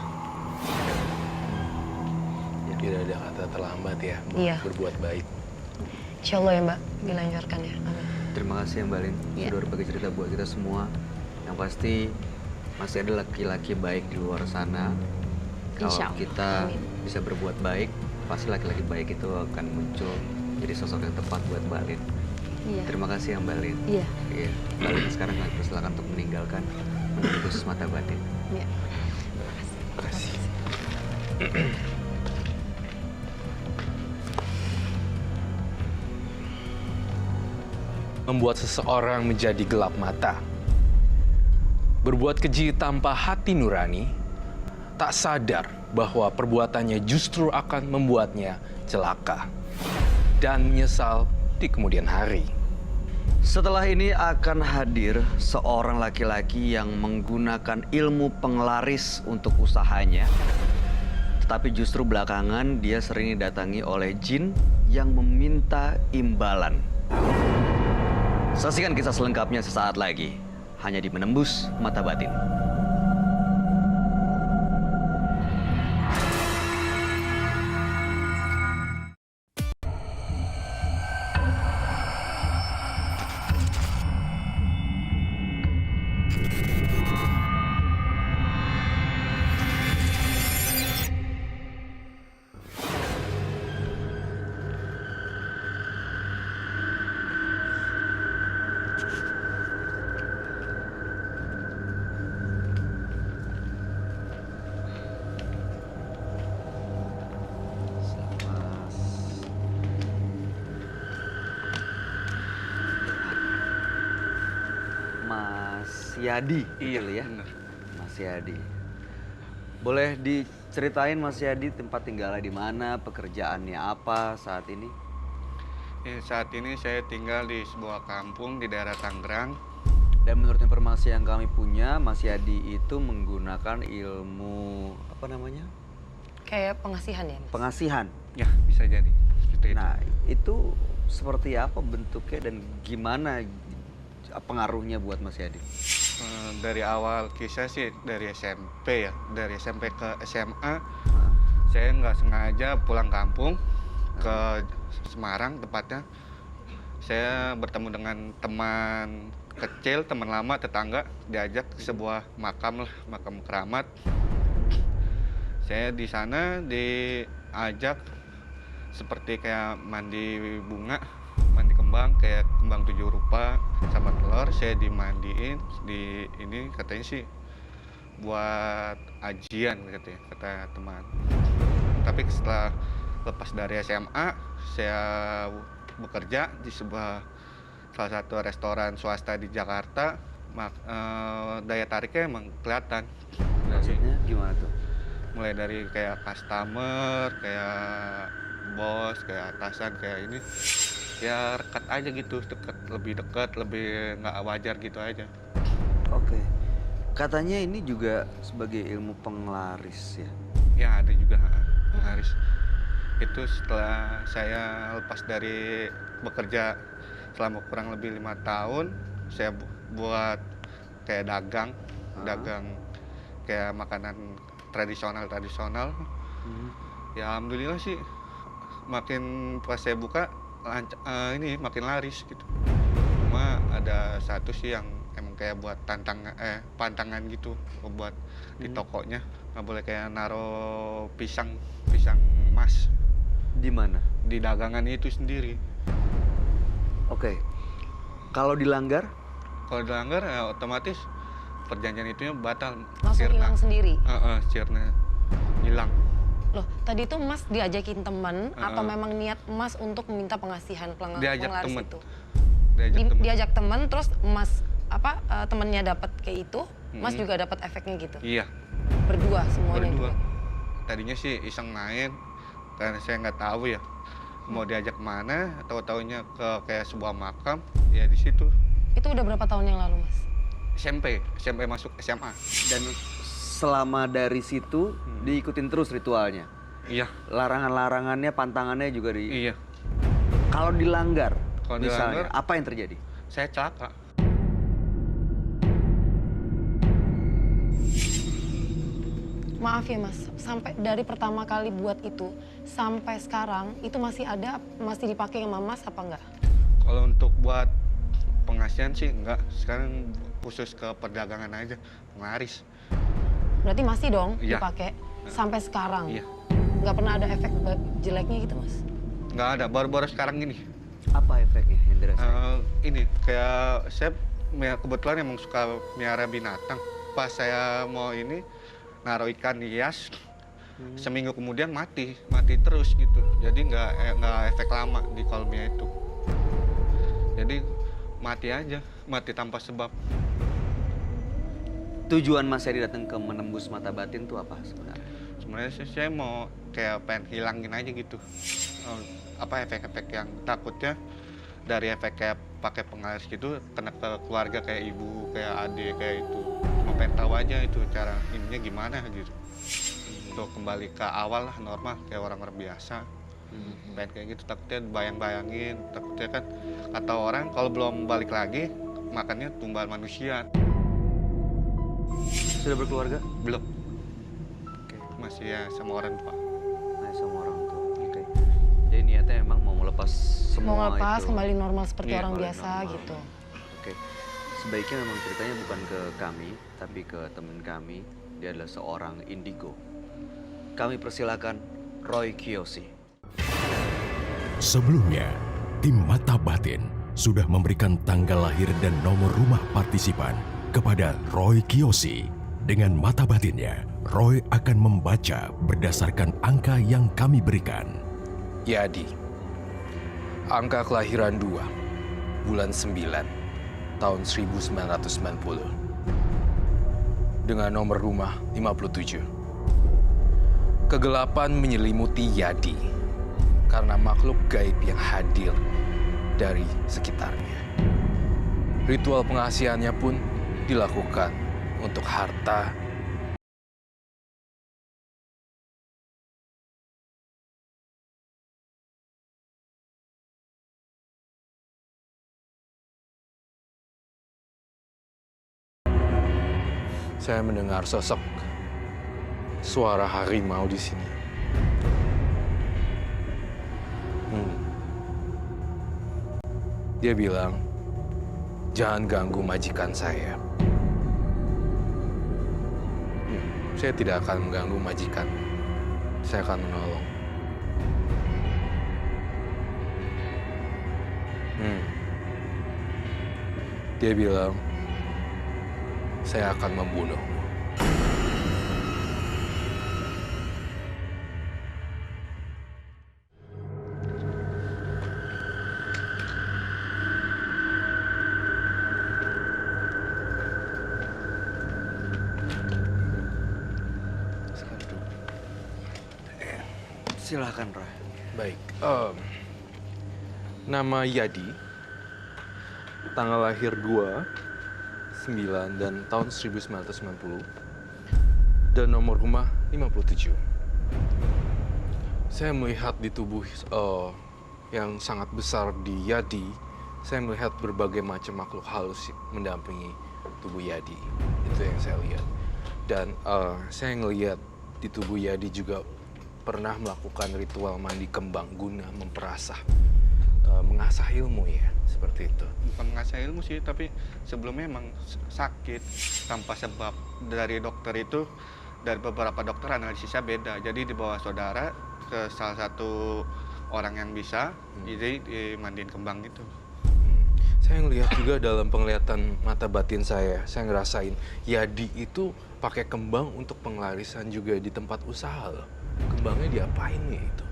Tidak ada kata terlambat ya buat Iya. berbuat baik. Insya Allah ya Mbak, dilancarkan ya. Amin. Terima kasih ya Mbak Lin Iya. sudah berbagi cerita buat kita semua. Yang pasti masih ada laki-laki baik di luar sana. Kalau Insya Allah. kita Amin. bisa berbuat baik, pasti laki-laki baik itu akan muncul jadi sosok yang tepat buat Mbak Lin. Iya. Terima kasih ya Mbak Lin. Iya. Iya, Mbak Lin sekarang kami persilakan untuk meninggalkan menjadi khusus mata batin. Iya. Terima kasih. Membuat seseorang menjadi gelap mata. Berbuat keji tanpa hati nurani, tak sadar bahwa perbuatannya justru akan membuatnya celaka dan menyesal di kemudian hari. Setelah ini akan hadir seorang laki-laki yang menggunakan ilmu penglaris untuk usahanya. Tetapi justru belakangan dia sering didatangi oleh jin yang meminta imbalan. Saksikan kisah selengkapnya sesaat lagi, hanya di Menembus Mata Batin. Mas Yadi, Iya, betul ya? benar. Mas Yadi. Boleh diceritain Mas Yadi tempat tinggalnya di mana, pekerjaannya apa saat ini? Ya, saat ini saya tinggal di sebuah kampung di daerah Tangerang. Dan menurut informasi yang kami punya, Mas Yadi itu menggunakan ilmu apa namanya? Kayak pengasihan ya Mas? Pengasihan. Ya, bisa jadi seperti itu. Nah, itu seperti apa bentuknya dan gimana pengaruhnya buat Mas Yadi? Dari awal kisah sih dari SMP ya, dari SMP ke SMA, Hah? saya nggak sengaja pulang kampung ke Semarang tepatnya. Saya bertemu dengan teman kecil, teman lama, tetangga, diajak ke sebuah makam lah, makam keramat. Saya di sana diajak seperti kayak mandi bunga, mandi kembang, kayak kembang 7 rupa sama telur. Saya dimandiin, di ini katanya sih buat ajian katanya, kata teman. Tapi setelah lepas dari SMA, saya bekerja di sebuah salah satu restoran swasta di Jakarta, daya tariknya emang kelihatan. Maksudnya gimana tuh? Mulai dari kayak customer, kayak bos, kayak atasan, kayak ini, ya dekat aja gitu, lebih dekat, lebih nggak wajar gitu aja. Oke. Katanya ini juga sebagai ilmu penglaris ya? Ya ada juga penglaris. Itu setelah saya lepas dari bekerja selama kurang lebih 5 tahun, saya buat kayak dagang kayak makanan tradisional. Ya alhamdulillah sih, makin pas saya buka ini makin laris gitu. Cuma ada satu sih yang emang kayak buat pantangan gitu buat di tokonya, nggak boleh kayak naro pisang emas Di mana? di dagangan itu sendiri. Oke. Kalau dilanggar? Kalau dilanggar ya otomatis perjanjian itu batal. Langsung hilang sendiri. Sirna hilang. Loh, tadi itu Mas diajakin teman atau memang niat Mas untuk meminta pengasihan Diajak penglaris temen. itu? Temen. Diajak teman, terus Mas temennya dapat kayak itu, Mas juga dapat efeknya gitu. Iya, Berdua semuanya. berdua. Juga. Tadinya sih iseng main, karena saya nggak tahu ya mau diajak mana, tahu-taunya ke kayak sebuah makam, ya di situ. Itu udah berapa tahun yang lalu, Mas? SMP masuk SMA. Dan selama dari situ diikutin terus ritualnya? Iya, Larangan-larangannya, pantangannya juga iya. Kalau dilanggar, Kalau misalnya, dilanggar, apa yang terjadi? saya celaka. Maaf ya Mas, sampai dari pertama kali buat itu sampai sekarang itu masih dipakai sama Mas apa enggak? Kalau untuk buat pengasihan sih enggak, sekarang khusus ke perdagangan aja, penglaris. Berarti masih dong Iya. dipakai sampai sekarang? Iya. Nggak pernah ada efek jeleknya gitu Mas? Nggak ada, baru-baru sekarang gini. Apa efeknya yang dirasain? Ini kayak saya kebetulan emang suka miara binatang. Pas saya mau ini naruh ikan hias, seminggu kemudian mati terus gitu. Jadi nggak efek lama di kolomnya itu. Jadi mati aja, mati tanpa sebab. Tujuan Mas Heri datang ke menembus mata batin itu apa sebenarnya? Sebenarnya sih saya mau kayak pengen hilangin aja gitu. Efek-efek yang takutnya dari efek kayak pakai penglaris gitu kena ke keluarga kayak ibu, kayak adik, kayak itu. Mau pengen tahu aja itu cara ininya gimana gitu. Untuk kembali ke awal lah, normal kayak orang-orang biasa. Pengen kayak gitu, takutnya bayang-bayangin, takutnya kan kata orang kalau belum balik lagi makannya tumbal manusia. Sudah berkeluarga? Belum, Oke. masih ya sama orang tua. Nah, sama orang tua. Oke. Jadi niatnya emang mau melepas semua Mau ngelepas itu. kembali normal seperti Iya, orang kembali biasa normal. gitu. Oke. Sebaiknya memang ceritanya bukan ke kami, tapi ke teman kami. Dia adalah seorang indigo. Kami persilakan Roy Kiyoshi. Sebelumnya, tim Mata Batin sudah memberikan tanggal lahir dan nomor rumah partisipan kepada Roy Kiyoshi. Dengan mata batinnya, Roy akan membaca berdasarkan angka yang kami berikan. Yadi, angka kelahiran 2, bulan 9, tahun 1990. Dengan nomor rumah 57. Kegelapan menyelimuti Yadi karena makhluk gaib yang hadir dari sekitarnya. Ritual pengasihannya pun dilakukan untuk harta saya mendengar sosok suara harimau di sini. Dia bilang, jangan ganggu majikan saya. Saya tidak akan mengganggu majikan. Saya akan menolong. Dia bilang, saya akan membunuhmu. Silahkan, Roy. Baik. Nama Yadi, tanggal lahir 2/9 dan tahun 1990, dan nomor rumah 57. Saya melihat di tubuh yang sangat besar di Yadi, saya melihat berbagai macam makhluk halus mendampingi tubuh Yadi. Itu yang saya lihat. Dan saya ngelihat di tubuh Yadi juga pernah melakukan ritual mandi kembang guna memperasah, mengasah ilmu ya, seperti itu. Bukan mengasah ilmu sih, tapi sebelumnya emang sakit tanpa sebab. Dari dokter itu, dari beberapa dokter analisisnya beda. Jadi dibawa saudara ke salah satu orang yang bisa, jadi dimandiin kembang itu. Saya ngelihat juga dalam penglihatan mata batin saya ngerasain Yadi itu pakai kembang untuk penglarisan juga di tempat usaha loh. Kembangnya diapain nih itu?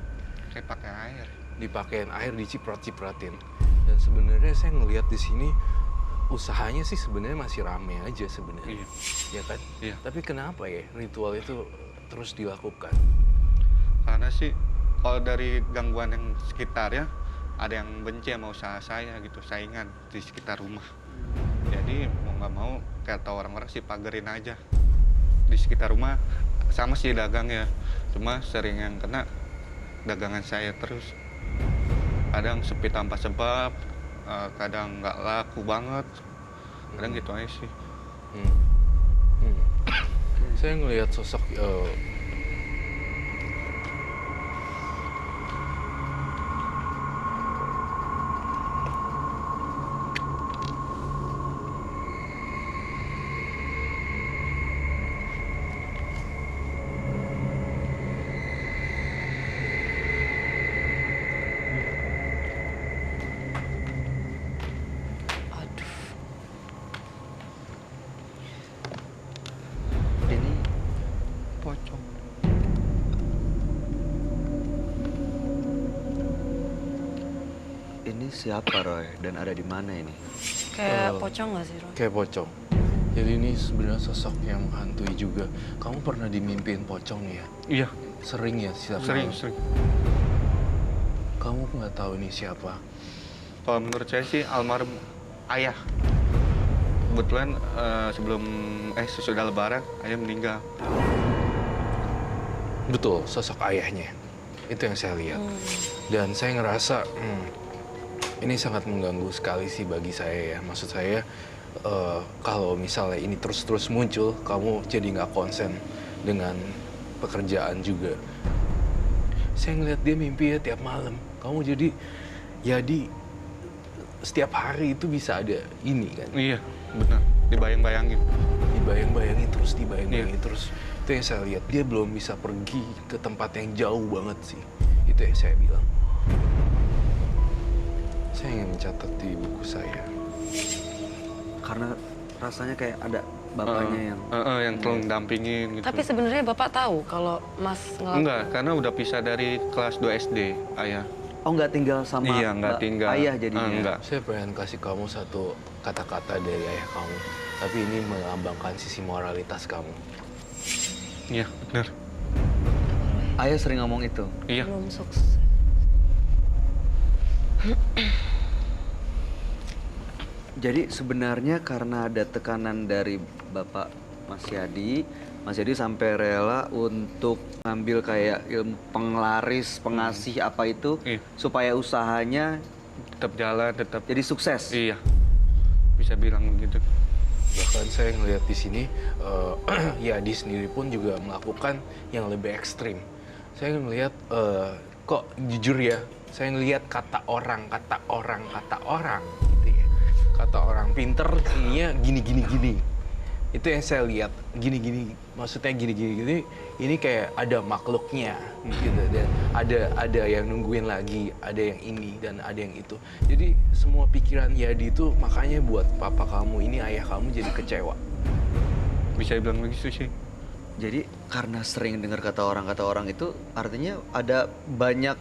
Kayak pakai air. Dipakein air, diciprat-cipratin. Dan sebenarnya saya ngelihat di sini usahanya sih sebenarnya masih rame aja sebenarnya. Iya. Ya kan? Iya. Tapi kenapa ya ritual itu terus dilakukan? Karena sih kalau dari gangguan yang sekitar ya, ada yang benci sama usaha saya gitu, saingan di sekitar rumah. Jadi mau nggak mau kata orang-orang sih pagerin aja di sekitar rumah. Sama sih dagang ya, cuma sering yang kena dagangan saya terus. Kadang sepi tanpa sebab, kadang nggak laku banget, kadang gitu aja sih. Saya ngelihat sosok Ini Pocong. ini siapa, Roy? Dan ada di mana ini? Kayak pocong nggak sih, Ron? kayak pocong. Jadi ini sebenarnya sosok yang menghantui juga. Kamu pernah dimimpiin pocong nih ya? Iya, Sering ya setiap sering. malam? Kamu nggak tahu ini siapa? Kalau menurut saya sih almarhum ayah. Kebetulan sesudah lebaran ayah meninggal. Betul, sosok ayahnya. Itu yang saya lihat. Dan saya ngerasa ini sangat mengganggu sekali sih bagi saya ya. Maksud saya kalau misalnya ini terus-terus muncul, kamu jadi nggak konsen dengan pekerjaan juga. Saya ngeliat dia mimpi ya tiap malam. Kamu jadi setiap hari itu bisa ada ini kan. Iya, benar. Dibayang-bayangin. Dibayang-bayangin terus. Itu yang saya lihat. Dia belum bisa pergi ke tempat yang jauh banget sih. Itu yang saya bilang. Saya ingin mencatat di buku saya. Karena rasanya kayak ada bapaknya yang tolong dampingin gitu. Tapi sebenarnya Bapak tahu kalau Mas ngelakuin... Enggak, karena udah pisah dari kelas 2 SD, ayah. Oh, nggak tinggal sama Iya, nggak tinggal. ayah jadinya? Enggak. Saya pengen kasih kamu satu kata-kata dari ayah kamu. Tapi ini melambangkan sisi moralitas kamu. Iya, benar. Ayah sering ngomong itu. Iya. Belum sukses. Jadi sebenarnya karena ada tekanan dari Bapak Mas Yadi sampai rela untuk ngambil kayak ilmu penglaris, pengasih apa itu, Iya. supaya usahanya Tetap jalan, tetap. jadi sukses. Iya. Bisa bilang begitu. Bahkan saya ngelihat di sini, Yadi sendiri pun juga melakukan yang lebih ekstrim. Saya ngelihat, kok jujur ya, saya ngelihat kata orang gitu ya. Kata orang pinter, ininya gini. Itu yang saya lihat, gini. Maksudnya gini. Ini kayak ada makhluknya, gitu. Dan ada yang nungguin lagi, ada yang ini dan ada yang itu. Jadi semua pikiran Yadi itu makanya buat papa kamu ini, ayah kamu jadi kecewa. Bisa bilang begitu sih. Jadi karena sering dengar kata orang itu artinya ada banyak.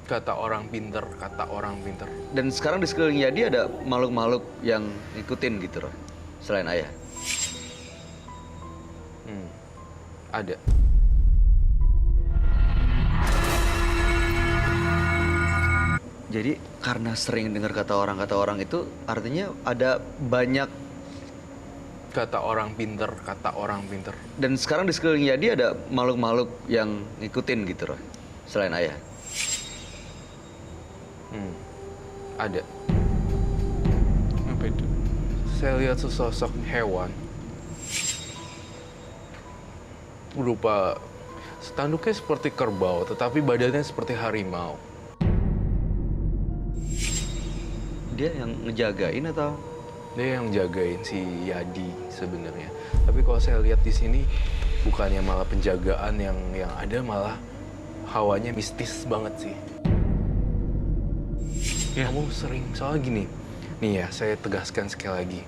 Kata orang pinter. Dan sekarang di sekeliling Yadi ada makhluk-makhluk yang ngikutin gitu loh, selain ayah. Ada. Jadi karena sering dengar kata orang itu artinya ada banyak, Kata orang pinter, kata orang pinter. dan sekarang di sekeliling Yadi ada makhluk-makhluk yang ngikutin gitu Roy, selain ayah. Ada. Apa itu? Saya lihat sesosok hewan berupa tanduknya seperti kerbau, tetapi badannya seperti harimau. Dia yang ngejagain atau? Dia yang jagain si Yadi sebenarnya. Tapi kalau saya lihat di sini bukannya malah penjagaan yang ada, malah hawanya mistis banget sih. Ya. Kamu sering, soalnya gini, nih ya saya tegaskan sekali lagi.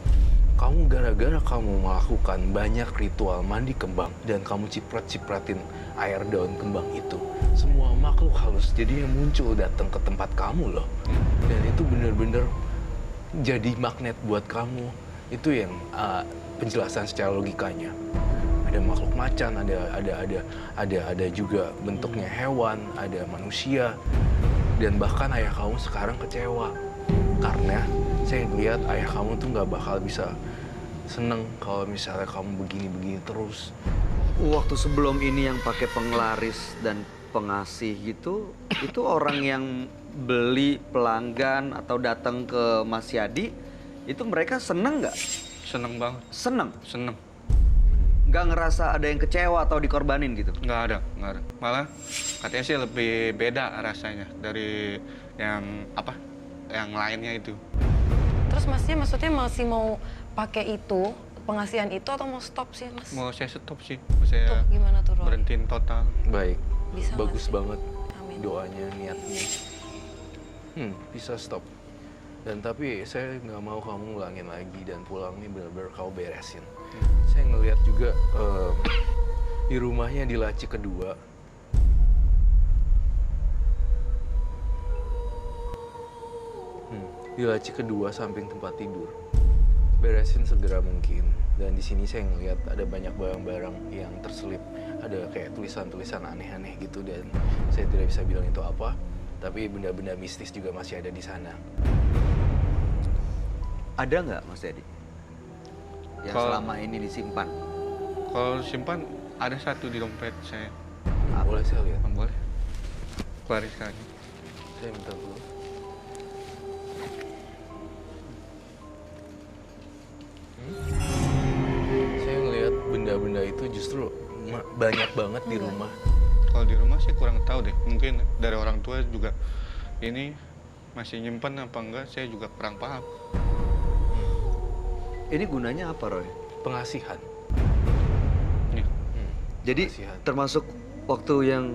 Kamu gara-gara kamu melakukan banyak ritual mandi kembang dan kamu ciprat-cipratin air daun kembang itu, semua makhluk halus jadinya muncul datang ke tempat kamu loh. Dan itu bener-bener jadi magnet buat kamu. Itu yang penjelasan secara logikanya. Ada makhluk macan, ada juga bentuknya hewan, ada manusia, dan bahkan ayah kamu sekarang kecewa karena saya lihat ayah kamu tuh nggak bakal bisa seneng kalau misalnya kamu begini-begini terus. Waktu sebelum ini yang pakai penglaris dan pengasih gitu, itu orang yang beli, pelanggan atau datang ke Mas Yadi, itu mereka seneng nggak? Seneng banget. Seneng? Seneng. Nggak ngerasa ada yang kecewa atau dikorbanin gitu? Nggak ada. Malah katanya sih lebih beda rasanya dari yang apa? Yang lainnya itu. Terus masnya maksudnya masih mau pakai itu, pengasihan itu, atau mau stop sih mas? Mau saya stop sih. Tuh Saya gimana tuh Roy? berhentiin total. Baik, Bisa nggak bagus sih? banget Amin. doanya, niatnya. Bisa stop. Dan tapi saya nggak mau kamu ngulangin lagi dan pulang nih bener-bener kau beresin. Saya ngelihat juga di rumahnya di laci kedua. Di laci kedua samping tempat tidur. Beresin segera mungkin. Dan di sini saya ngelihat ada banyak barang-barang yang terselip. Ada kayak tulisan-tulisan aneh-aneh gitu dan saya tidak bisa bilang itu apa. Tapi benda-benda mistis juga masih ada di sana. Ada nggak Mas Yadi yang Kalau- selama ini disimpan? Kalau simpan ada satu di dompet saya. Boleh saya lihat? Boleh? Keluarin sekarang. Saya minta dulu. Saya ngelihat benda-benda itu justru banyak banget di rumah. Kalau di rumah sih kurang tahu deh. Mungkin dari orang tua juga ini masih nyimpen apa enggak, saya juga kurang paham. Ini gunanya apa Roy? Pengasihan. Nih, Jadi Kasihan. termasuk waktu yang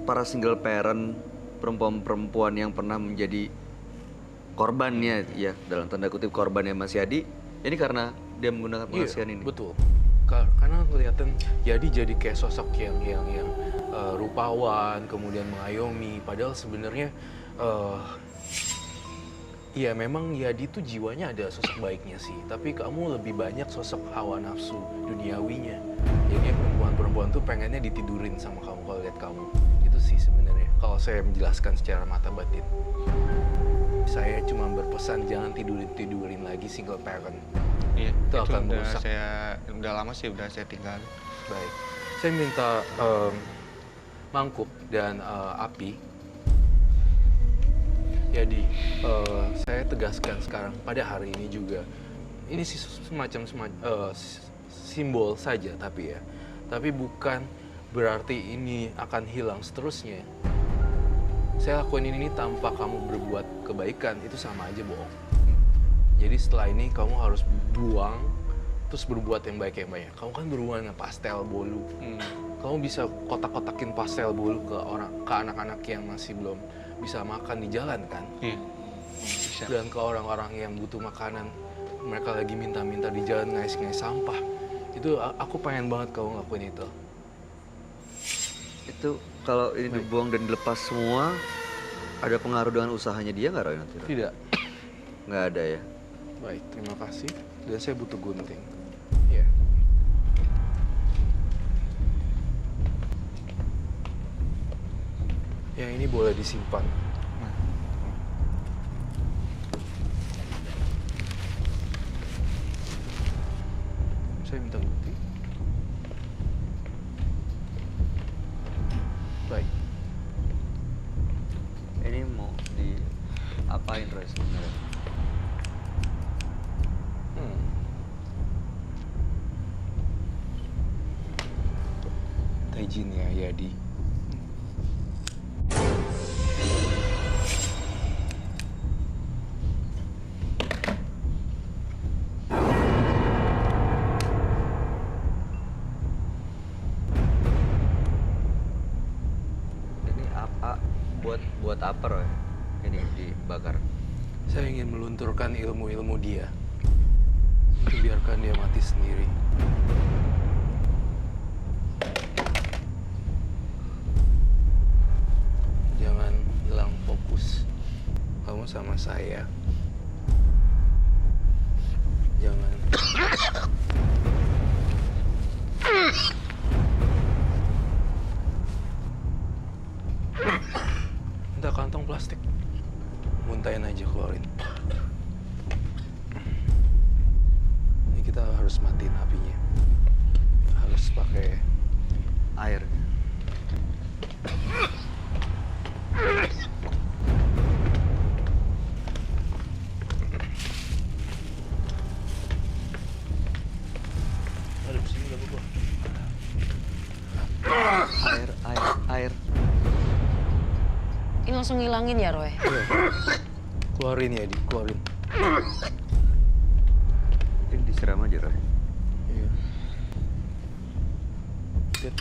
para single parent, perempuan-perempuan yang pernah menjadi korbannya, ya dalam tanda kutip korbannya Mas Yadi, ini karena dia menggunakan pengasihan ini. Betul. Karena kelihatan Yadi jadi kayak sosok yang rupawan, kemudian mengayomi. Padahal sebenarnya ya memang Yadi tuh jiwanya ada sosok baiknya sih. Tapi kamu lebih banyak sosok hawa nafsu duniawinya. Jadi perempuan-perempuan tuh pengennya ditidurin sama kamu kalau lihat kamu. Itu sih sebenarnya. Kalau saya menjelaskan secara mata batin. Saya cuma berpesan jangan tidurin lagi single parent. iya, Itu itu akan udah merusak. udah lama sih udah saya tinggal. Baik, saya minta mangkuk dan api. Jadi, saya tegaskan sekarang pada hari ini juga, ini sih semacam simbol saja tapi ya. Tapi bukan berarti ini akan hilang seterusnya. Saya lakuin ini tanpa kamu berbuat kebaikan, itu sama aja bohong. Jadi setelah ini kamu harus buang, terus berbuat yang baik. Kamu kan berhubungan dengan pastel bolu. Kamu bisa kotak-kotakin pastel bolu ke anak-anak yang masih belum bisa makan di jalan kan? Iya. Bisa. Dan ke orang-orang yang butuh makanan, mereka lagi minta-minta di jalan ngais-ngais sampah. Itu aku pengen banget kamu ngelakuin itu. Itu kalau ini dibuang dan dilepas semua, ada pengaruh dengan usahanya dia nggak Roy nanti? Roy? Tidak. Nggak ada ya? Baik, terima kasih. Dan saya butuh gunting. Ya. Yang ini boleh disimpan. tentang bukti. Baik. Ini mau diapain Roy sebenarnya? Izin ya, Yadi. Ini apa? Buat apa Roy? Ini dibakar. Saya ingin melunturkan ilmu-ilmu dia. Biarkan dia mati sendiri. Jangan hilang fokus. Kamu sama saya. Jangan. Minta kantong plastik. Muntahin aja, keluarin. Ini kita harus matiin apinya. Harus pakai Air. Ada di sini nggak apa-apa. Air. Ini langsung ngilangin ya, Roy? Iya. Keluarin ya, keluarin. Ini disiram aja Roy. Iya. Lihat.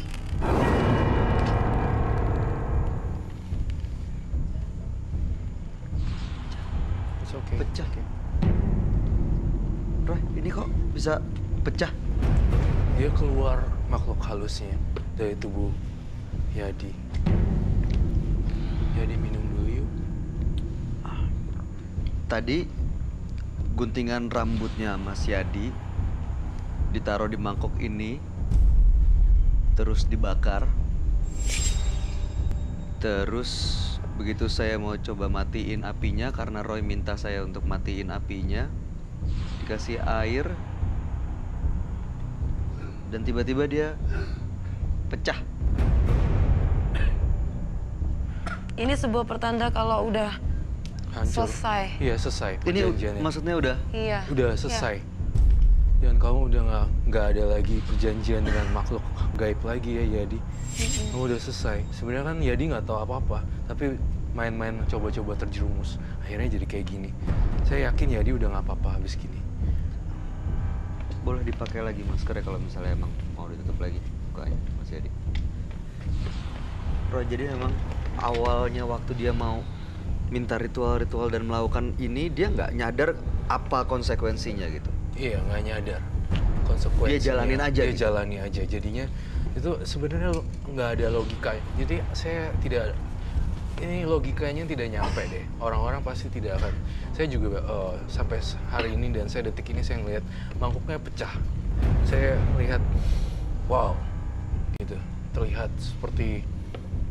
It's okay. Pecah. Roy, ini kok bisa pecah? Dia keluar makhluk halusnya dari tubuh Yadi. Yadi minum dulu yuk. Tadi guntingan rambutnya Mas Yadi ditaruh di mangkok ini, terus dibakar. Terus begitu saya mau coba matiin apinya karena Roy minta saya untuk matiin apinya, dikasih air dan tiba-tiba dia pecah. Ini sebuah pertanda kalau udah Hancur. selesai. Iya, selesai Ini perjanjiannya. maksudnya udah Iya. Udah selesai. Dan kamu udah nggak ada lagi perjanjian dengan makhluk gaib lagi ya, Yadi. Kamu udah selesai. Sebenarnya kan Yadi nggak tahu apa-apa, tapi main-main coba-coba terjerumus. Akhirnya jadi kayak gini. Saya yakin Yadi udah nggak apa-apa habis gini. boleh dipakai lagi maskernya kalau misalnya emang mau ditutup lagi mukanya Mas Yadi. Roy, jadi memang awalnya waktu dia mau minta ritual-ritual dan melakukan ini, dia nggak nyadar apa konsekuensinya gitu. Iya, nggak nyadar konsekuensinya. Dia jalanin aja Dia gitu? jalani aja. Jadinya itu sebenarnya nggak ada logika. Jadi saya tidak, ini logikanya tidak nyampe deh. Orang-orang pasti tidak akan. Saya juga sampai hari ini dan saya detik ini saya ngelihat mangkuknya pecah. Saya lihat, wow, gitu. Terlihat seperti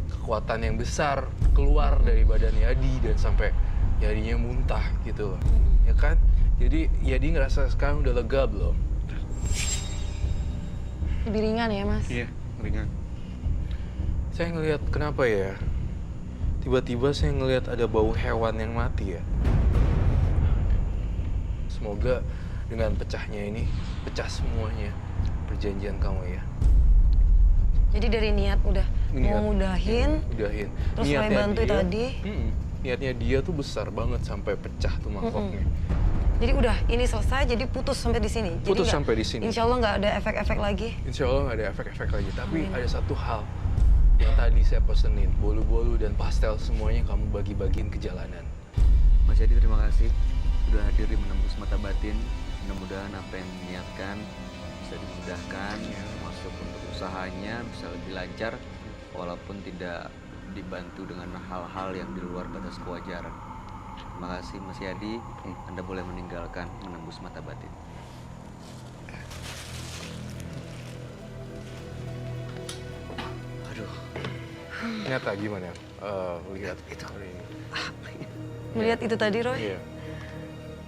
kekuatan yang besar keluar dari badan Yadi dan sampai Yadinya muntah gitu loh. Ya kan? Jadi Yadi ngerasa sekarang udah lega belum? Lebih ringan ya, Mas? Iya, ringan. Saya ngelihat kenapa ya? Tiba-tiba saya ngelihat ada bau hewan yang mati ya. Semoga dengan pecahnya ini pecah semuanya perjanjian kamu ya. Jadi dari niat udah mau ngudahin, Udahin. terus Roy bantu tadi. Niatnya dia tuh besar banget sampai pecah tuh mangkoknya. Jadi udah, ini selesai, jadi putus sampai di sini. Putus Jadi sampai di sini. Insya Allah nggak ada efek-efek lagi. Insya Allah nggak ada efek-efek lagi. Tapi ada satu hal yang tadi saya pesenin, bolu-bolu dan pastel semuanya kamu bagi-bagiin ke jalanan. Mas Yadi, terima kasih sudah hadir di Menembus Mata Batin. Mudah-mudahan apa yang diniatkan bisa dimudahkan, termasuk untuk usahanya bisa lebih lancar, walaupun tidak dibantu dengan hal-hal yang di luar batas kewajaran. Terima kasih Mas Yadi, Anda boleh meninggalkan Menembus Mata Batin. Aduh, Nyata gimana? Lihat itu hari ini. Melihat itu tadi, Roy? Iya.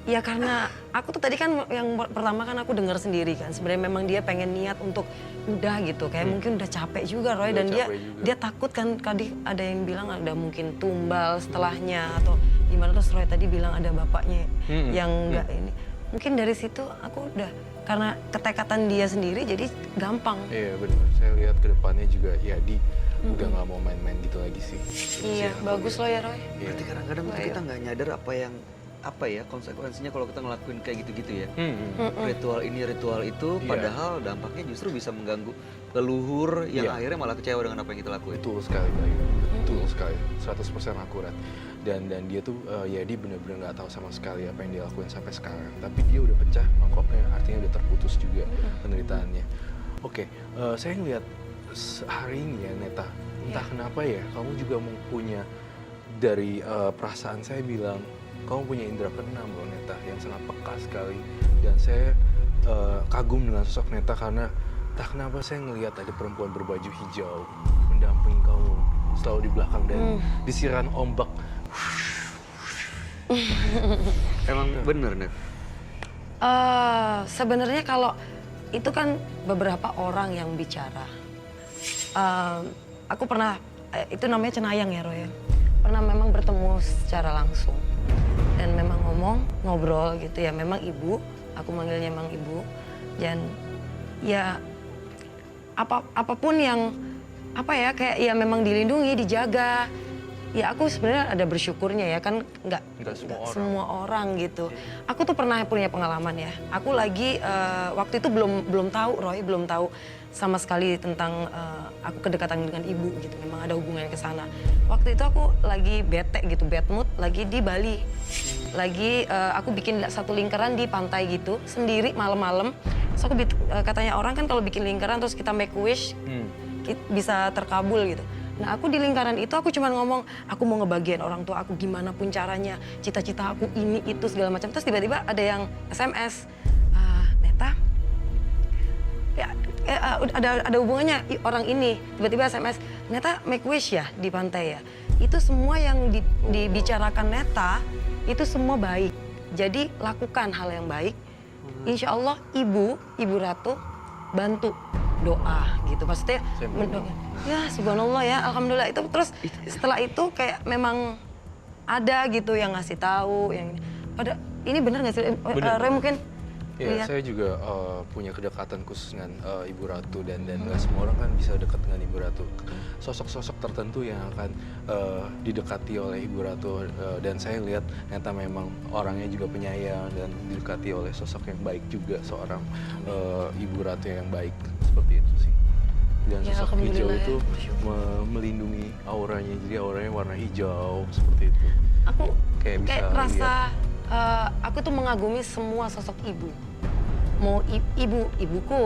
Ya karena aku tuh tadi kan yang pertama kan aku dengar sendiri kan sebenarnya memang dia pengen niat untuk udah gitu kayak mungkin udah capek juga Roy Udah dan capek juga. dia takut kan tadi ada yang bilang ada mungkin tumbal setelahnya atau gimana terus Roy tadi bilang ada bapaknya yang enggak ini. Mungkin dari situ aku udah karena ketekatan dia sendiri jadi gampang. Iya benar. Saya lihat ke depannya juga ya udah nggak mau main-main gitu lagi sih. Iya, bagus loh ya Roy. Iya. Berarti kadang-kadang tuh kita nggak nyadar apa ya konsekuensinya kalau kita ngelakuin kayak gitu-gitu ya. Ritual ini, ritual itu, Iya. padahal dampaknya justru bisa mengganggu leluhur yang Iya. akhirnya malah kecewa dengan apa yang kita lakuin. Betul sekali, Bayu. Betul sekali. 100% akurat. Dan dia tuh ya dia benar-benar nggak tahu sama sekali apa yang dia lakuin sampai sekarang. Tapi dia udah pecah mangkoknya, artinya udah terputus juga penderitaannya. Oke, saya ngeliat hari ini ya Neta, entah kenapa ya kamu juga punya dari perasaan saya bilang kamu punya indera keenam loh Neta yang sangat peka sekali. Dan saya kagum dengan sosok Neta karena entah kenapa saya ngelihat ada perempuan berbaju hijau mendampingi kamu selalu di belakang dan disiran ombak. Emang bener, Net? Sebenarnya kalau itu kan beberapa orang yang bicara. Aku pernah, itu namanya cenayang ya Roy ya. Pernah memang bertemu secara langsung. Dan memang ngobrol gitu ya. Memang ibu, aku manggilnya memang ibu. Dan ya apapun yang, apa ya, kayak ya memang dilindungi, dijaga. Ya aku sebenarnya ada bersyukurnya ya kan nggak semua orang gitu. Aku tuh pernah punya pengalaman ya. Aku lagi waktu itu belum tahu Roy, belum tahu sama sekali tentang aku kedekatan dengan ibu gitu. Memang ada hubungannya ke sana. Waktu itu aku lagi bete gitu, bad mood, lagi di Bali. Lagi aku bikin satu lingkaran di pantai gitu sendiri malam-malam. Terus aku katanya orang kan kalau bikin lingkaran terus kita make wish bisa terkabul gitu. Nah aku di lingkaran itu aku cuma ngomong aku mau ngebagian orang tua aku gimana pun caranya, cita-cita aku ini itu segala macam. Terus tiba-tiba ada yang SMS, Neta, ya ada hubungannya orang ini. Tiba-tiba SMS, Neta make wish ya di pantai ya. Itu semua yang dibicarakan Neta itu semua baik. Jadi lakukan hal yang baik. Insya Allah Ibu Ratu bantu doa gitu maksudnya ya subhanallah ya alhamdulillah itu terus setelah itu kayak memang ada gitu yang ngasih tahu yang pada ini benar nggak sih Roy mungkin ya saya juga punya kedekatan khusus dengan Ibu Ratu dan nggak semua orang kan bisa dekat dengan Ibu Ratu. Sosok-sosok tertentu yang akan didekati oleh Ibu Ratu dan saya lihat ternyata memang orangnya juga penyayang dan didekati oleh sosok yang baik juga seorang Ibu Ratu yang baik seperti itu sih. Dan Ya, sosok hijau alhamdulillah itu melindungi auranya, jadi auranya warna hijau seperti itu. aku Kayak bisa kayak rasa lihat. aku tuh mengagumi semua sosok ibu mau ibuku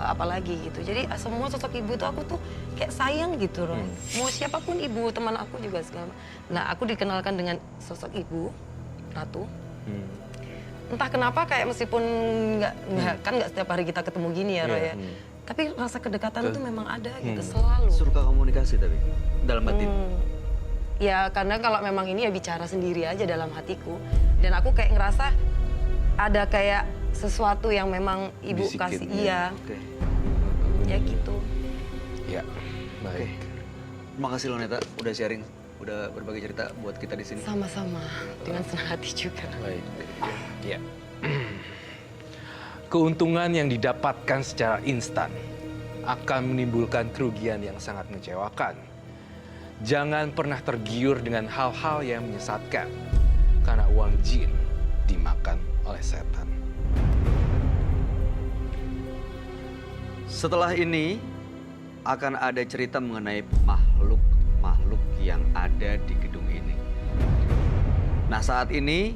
apalagi gitu jadi semua sosok ibu tuh aku tuh kayak sayang gitu Roy. Mau siapapun ibu teman aku juga segala. Nah aku dikenalkan dengan sosok ibu Ratu. Entah kenapa kayak meskipun nggak setiap hari kita ketemu gini ya Roy ya. Tapi rasa kedekatan itu memang ada gitu selalu. Suka komunikasi tapi dalam batin. Ya karena kalau memang ini ya bicara sendiri aja dalam hatiku. Dan aku kayak ngerasa ada kayak sesuatu yang memang ibu Bisikin, kasih ya. iya. Oke. Ya gitu. Ya, baik. Terima kasih loh Neta udah sharing, udah berbagi cerita buat kita di sini. Sama-sama dengan senang hati juga. Baik. Ya. Keuntungan yang didapatkan secara instan akan menimbulkan kerugian yang sangat mengecewakan. Jangan pernah tergiur dengan hal-hal yang menyesatkan, karena uang jin dimakan oleh setan. Setelah ini akan ada cerita mengenai makhluk-makhluk yang ada di gedung ini. Nah saat ini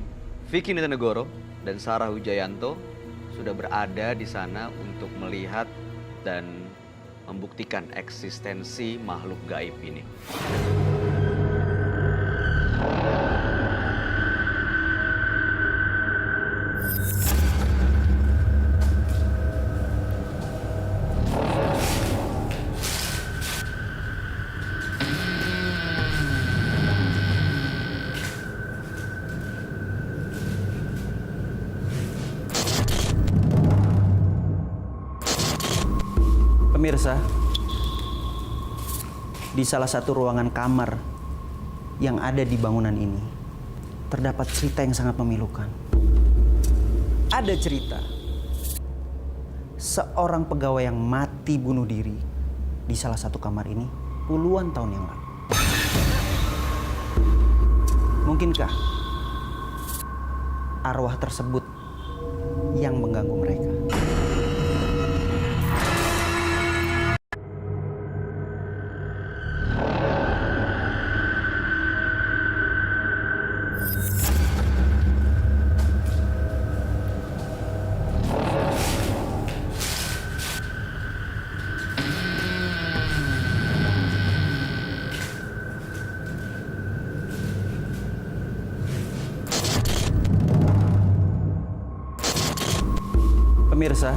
Vicky Nitinegoro dan Sarah Hujayanto sudah berada di sana untuk melihat dan membuktikan eksistensi makhluk gaib ini. Pemirsa, di salah satu ruangan kamar yang ada di bangunan ini, terdapat cerita yang sangat memilukan. Ada cerita seorang pegawai yang mati bunuh diri di salah satu kamar ini puluhan tahun yang lalu. Mungkinkah arwah tersebut yang mengganggu mereka? Pemirsa,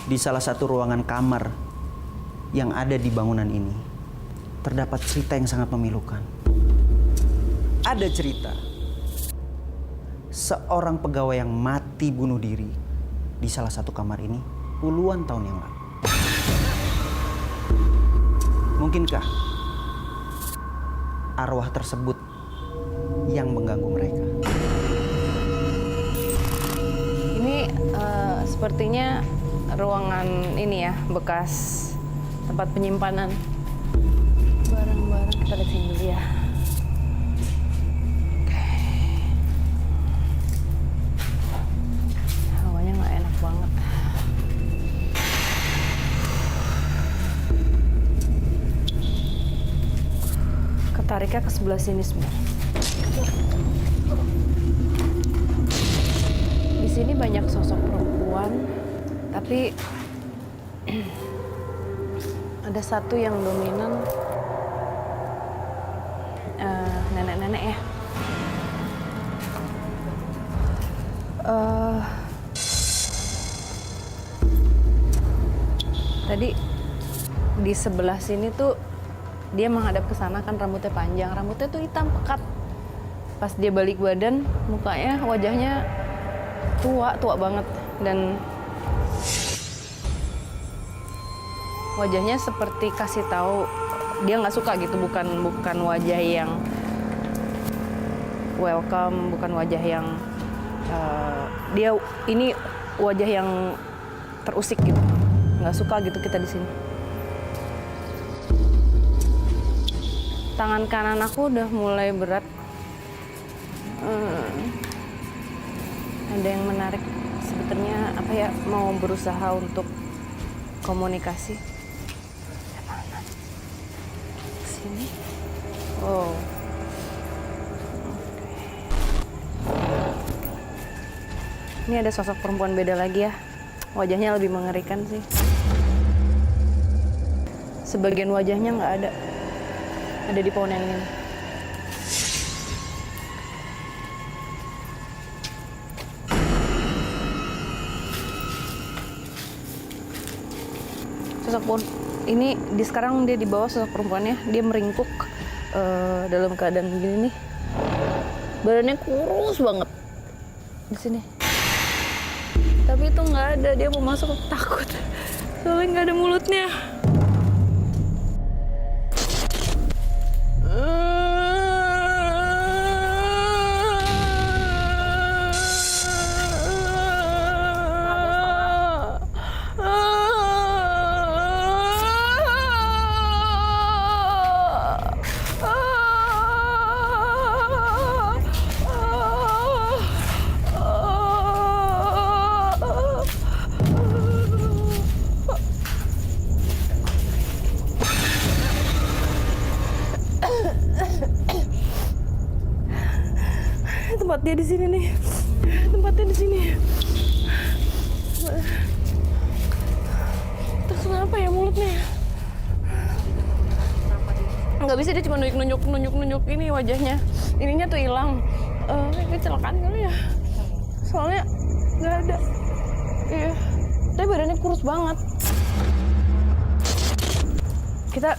di salah satu ruangan kamar yang ada di bangunan ini, terdapat cerita yang sangat memilukan. Ada cerita seorang pegawai yang mati bunuh diri di salah satu kamar ini puluhan tahun yang lalu. Mungkinkah arwah tersebut yang mengganggu mereka? Sepertinya ruangan ini ya, bekas tempat penyimpanan barang-barang. Kita lihat sini dulu ya. Oke. Hawanya nggak enak banget. Ketariknya ke sebelah sini semua. Di sini banyak sosok perempuan, tapi ada satu yang dominan, nenek-nenek ya. Tadi di sebelah sini tuh dia menghadap ke sana kan, rambutnya panjang, rambutnya tuh hitam pekat. Pas dia balik badan, mukanya, wajahnya tua banget, dan wajahnya seperti kasih tahu dia nggak suka gitu, bukan wajah yang welcome, bukan wajah yang dia ini wajah yang terusik gitu, nggak suka gitu kita di sini. Tangan kanan aku udah mulai berat. Ada yang menarik sebetulnya, apa ya, mau berusaha untuk komunikasi. Mana? Sini. Oh. Oke. Ini ada sosok perempuan beda lagi ya. Wajahnya lebih mengerikan sih. Sebagian wajahnya nggak ada. Ada di pohon yang ini. Sosok pohon ini sekarang dia di bawah, sosok perempuannya dia meringkuk dalam keadaan begini nih, badannya kurus banget di sini. Tapi itu nggak ada, dia mau masuk, aku takut soalnya nggak ada mulutnya. Tempat dia di sini nih. Tempatnya di sini. Terus kenapa ya mulutnya? Nggak bisa, dia cuma nunjuk ini wajahnya. Ininya tuh hilang. Kecelakaan kali ya. Soalnya nggak ada. Iya. Tapi badannya kurus banget. Kita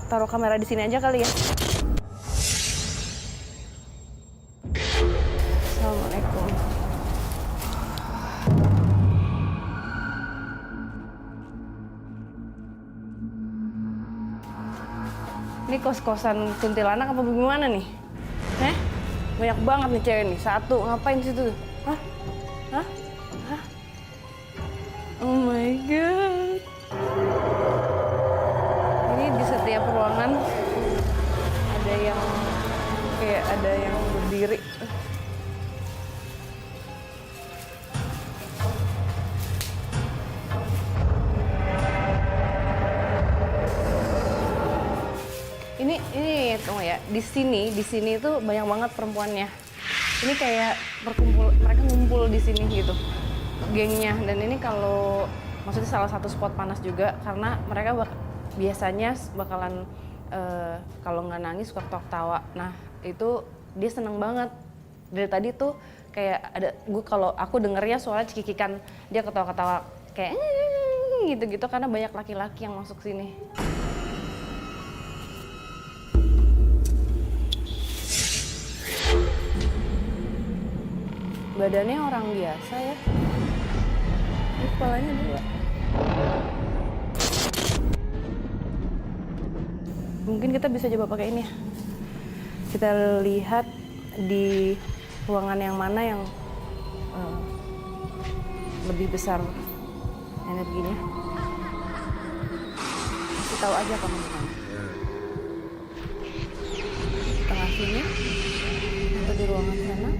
taruh kamera di sini aja kali ya. Assalamualaikum. Ini kos-kosan kuntilanak apa bagaimana nih? Banyak banget nih cewek nih. Satu, ngapain di situ? Hah? Hah? Hah? Oh my god. Ini di setiap ruangan ada yang kayak ada yang berdiri. Ini tunggu ya. Di sini tuh banyak banget perempuannya. Ini kayak mereka ngumpul di sini gitu, gengnya. Dan ini kalau maksudnya salah satu spot panas juga karena mereka biasanya bakalan kalau nggak nangis suka ketawa. Nah itu dia seneng banget. Dari tadi tuh kayak ada kalau aku dengernya suara cekikikan dia ketawa-ketawa kayak gitu-gitu karena banyak laki-laki yang masuk sini. Badannya orang biasa ya. Ini kepalanya dua. Mungkin kita bisa coba pakai ini ya. Kita lihat di ruangan yang mana yang lebih besar energinya. Kasih tahu aja kamu di mana. Tengah sini atau di ruangan sana.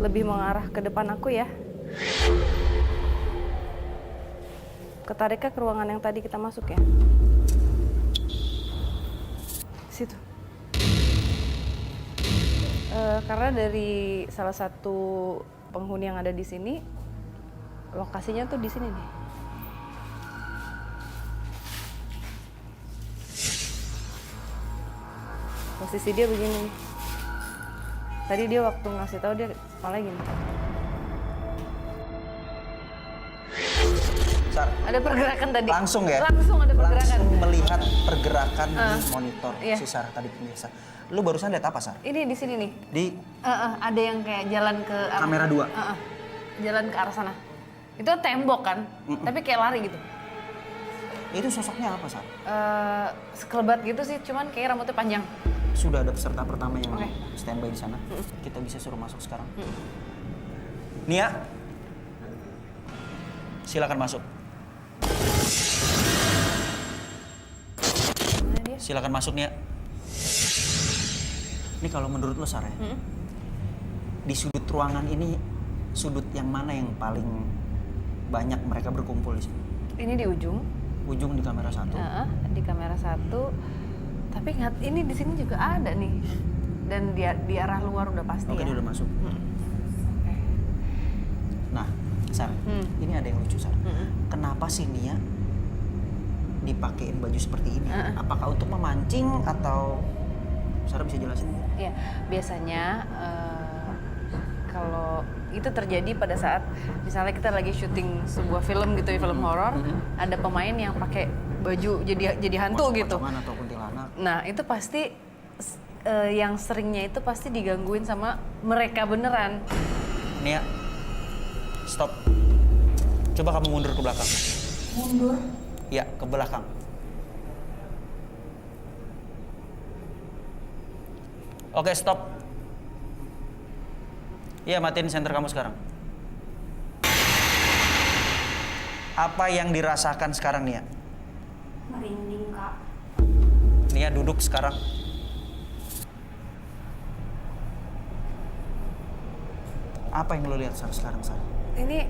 Lebih mengarah ke depan aku ya. Ketariknya ke ruangan yang tadi kita masuk ya. Situ. Karena dari salah satu penghuni yang ada di sini, lokasinya tuh di sini nih. Posisi dia begini nih. Tadi dia waktu ngasih tahu dia kepalanya gini. Sar, Ada pergerakan tadi. langsung ya? Langsung ada pergerakan. Langsung melihat pergerakan di monitor iya. si Sar tadi pemirsa. Lu barusan lihat apa, Sar? Ini di sini nih. Di Ada yang kayak jalan ke arah kamera 2. Jalan ke arah sana. Itu tembok kan, tapi kayak lari gitu. itu sosoknya apa, Sar? Sekelebat gitu sih, cuman kayak rambutnya panjang. Sudah ada peserta pertama yang Oke. standby di sana. Kita bisa suruh masuk sekarang. Nia, silakan masuk. Mana dia? Silakan masuk, Nia. Ini kalau menurut lo, Sar ya, di sudut ruangan ini, sudut yang mana yang paling banyak mereka berkumpul di sini? Ini di ujung. Ujung di kamera 1. Di kamera 1. Tapi ingat, ini di sini juga ada nih. Dan di arah luar udah pasti Oke, ya. dia udah masuk. Oke. Nah, Sar, ini ada yang lucu, Sar. Kenapa sih Nia dipakein baju seperti ini? Apakah untuk memancing atau Sarah bisa jelasin? Iya, biasanya kalau itu terjadi pada saat misalnya kita lagi syuting sebuah film gitu ya, film horor, ada pemain yang pakai baju jadi hantu gitu. Pocongan atau kuntilanak. Nah, itu pasti yang seringnya itu pasti digangguin sama mereka beneran. Nia, stop. Coba kamu mundur ke belakang. Mundur? Iya, ke belakang. Oke, stop. Iya, matiin senter kamu sekarang. Apa yang dirasakan sekarang, Nia? Merinding, Kak. Nia duduk sekarang. Apa yang lo lihat sekarang, Sar? Ini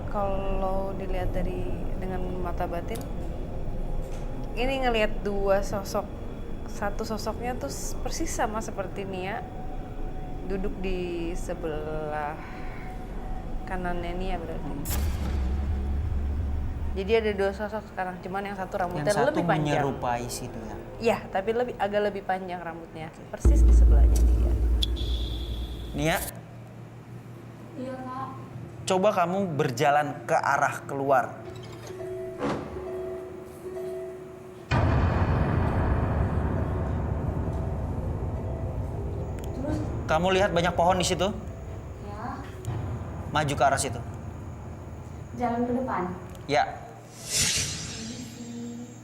kalau dilihat dengan mata batin, ini ngelihat dua sosok. Satu sosoknya tuh persis sama seperti Nia, duduk di sebelah kanannya Nia berarti. Jadi ada dua sosok sekarang, cuman yang satu rambutnya Yang satu lebih panjang. menyerupai si Nia. Iya, tapi agak lebih panjang rambutnya, persis di sebelahnya dia. Nia, Iya, Kak. coba kamu berjalan ke arah keluar. Terus Kamu lihat banyak pohon di situ? ya, Maju ke arah situ. jalan ke depan. Ya.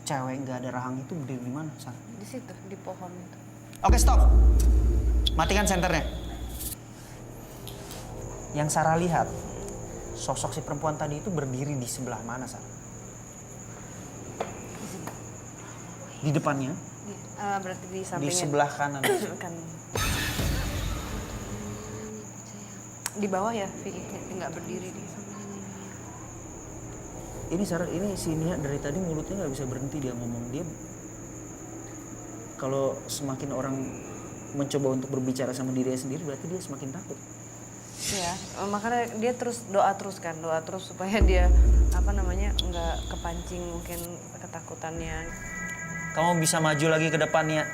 cewek nggak ada rahang itu berdiri di mana, Sar? Di situ, di pohon itu. Oke, stop. Matikan senternya. Yang Sarah lihat, sosok si perempuan tadi itu berdiri di sebelah mana, Sar? Di depannya, Berarti di di sampingnya. sebelah kanan. Kan. Di bawah ya, Vicky. Nggak berdiri di. Ini Sarah, ini si Nia dari tadi mulutnya nggak bisa berhenti dia ngomong. Dia kalau semakin orang mencoba untuk berbicara sama dirinya sendiri, berarti dia semakin takut. Iya, makanya dia terus doa terus supaya dia nggak kepancing mungkin ketakutannya. Kamu bisa maju lagi ke depan, Nia.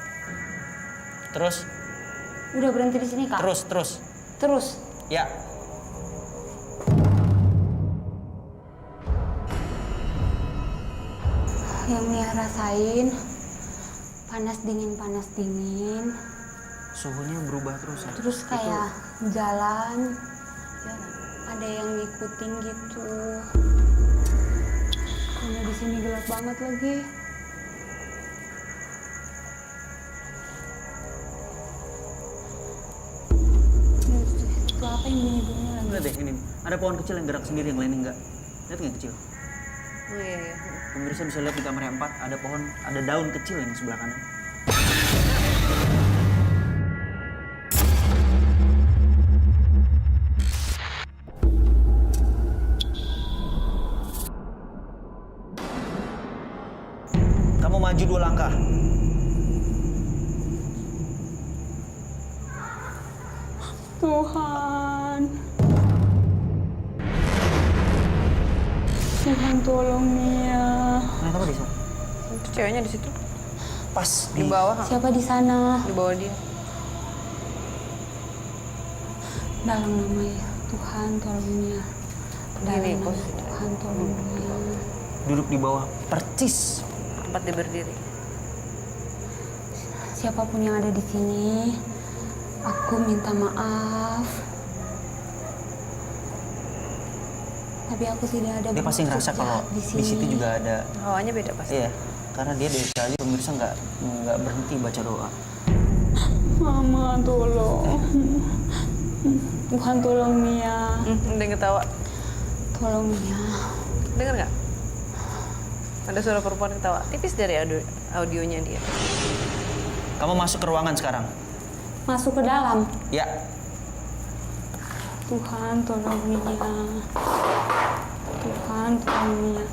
Terus, Udah berhenti di sini, Kak? terus. Terus. Ya. Yang Nia rasain panas dingin. Suhunya berubah terus ya. Terus kayak jalan, ada yang ngikutin gitu. Karena di sini gelap banget lagi. Itu apa yang bunyi-bunyi lagi? Lihat deh ini, ada pohon kecil yang gerak sendiri, yang lain enggak. Lihat nggak kecil? Oh iya. Pemirsa bisa lihat di kamar yang 4, ada pohon, ada daun kecil yang sebelah kanan. Kamu maju 2 langkah. Tuhan. Tuhan tolong Nia. Nah, kamu di sana. Itu ceweknya di situ. Pas Di bawah. Siapa di sana? Di bawah dia. Dalam nama ya Tuhan tolong Nia. Dalam Gini, nama posisi. Tuhan tolong Nia. duduk di bawah percis. Tempat dia berdiri. Siapapun yang ada di sini, aku minta maaf. Tapi aku tidak ada. Dia pasti ngerasa bermaksud kalau jahat di situ juga ada. Hawanya beda pasti. Iya, karena dia dari tadi pemirsa nggak berhenti baca doa. Mama tolong. Tuhan tolong Nia. Dia ketawa. Tolong Nia. Dengar nggak? Ada suara perempuan ketawa. Tipis dari audionya dia. Kamu masuk ke ruangan sekarang. Masuk ke dalam. Ya. Tuhan tolong Nia. Tuhan tolong Nia.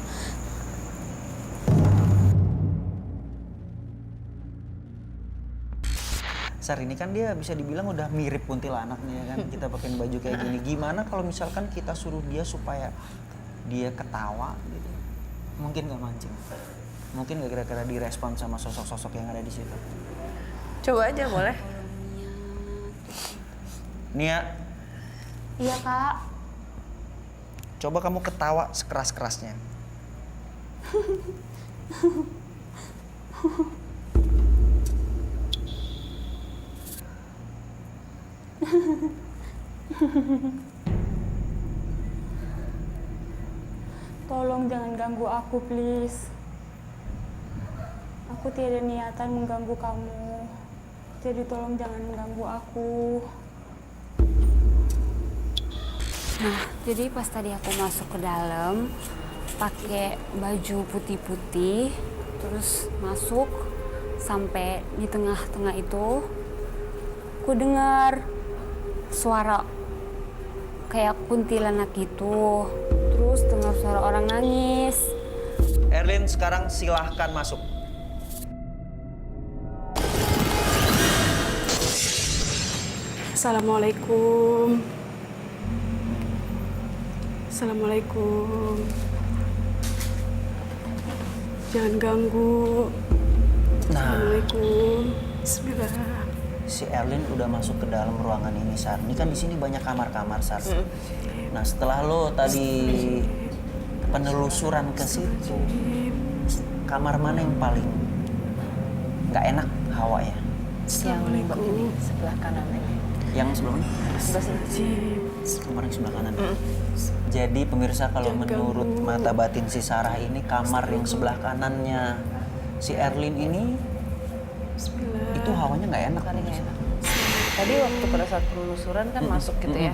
Sar, ini kan dia bisa dibilang udah mirip kuntilanak nih ya kan. Kita pakai baju kayak gini. Gimana kalau misalkan kita suruh dia supaya dia ketawa gitu? Mungkin nggak mancing. Mungkin nggak kira-kira direspon sama sosok-sosok yang ada di situ. Coba aja boleh. Nia, Iya Kak. coba kamu ketawa sekeras-kerasnya. Tolong jangan ganggu aku, please. Aku tiada niatan mengganggu kamu. Jadi tolong jangan mengganggu aku. Nah, jadi pas tadi aku masuk ke dalam, pakai baju putih-putih, terus masuk sampai di tengah-tengah itu, aku dengar suara kayak kuntilanak gitu. Terus dengar suara orang nangis. Erlin, sekarang silahkan masuk. Assalamualaikum. Assalamualaikum. Jangan ganggu. Nah, Assalamualaikum. Bismillah. si Erlin udah masuk ke dalam ruangan ini, Sar. Ini kan di sini banyak kamar-kamar, Sar. Nah, setelah lo tadi penelusuran ke situ, kamar mana yang paling nggak enak hawanya? Yang ini sebelah kanan ini. Yang sebelah mana? Sebelah sini. Kamar yang sebelah kanan. Jadi pemirsa, kalau menurut mata batin si Sarah ini kamar yang sebelah kanannya si Erlin ini Bismillah. itu hawanya nggak enak. Paling nggak enak. Tadi waktu pada saat penelusuran kan masuk gitu ya.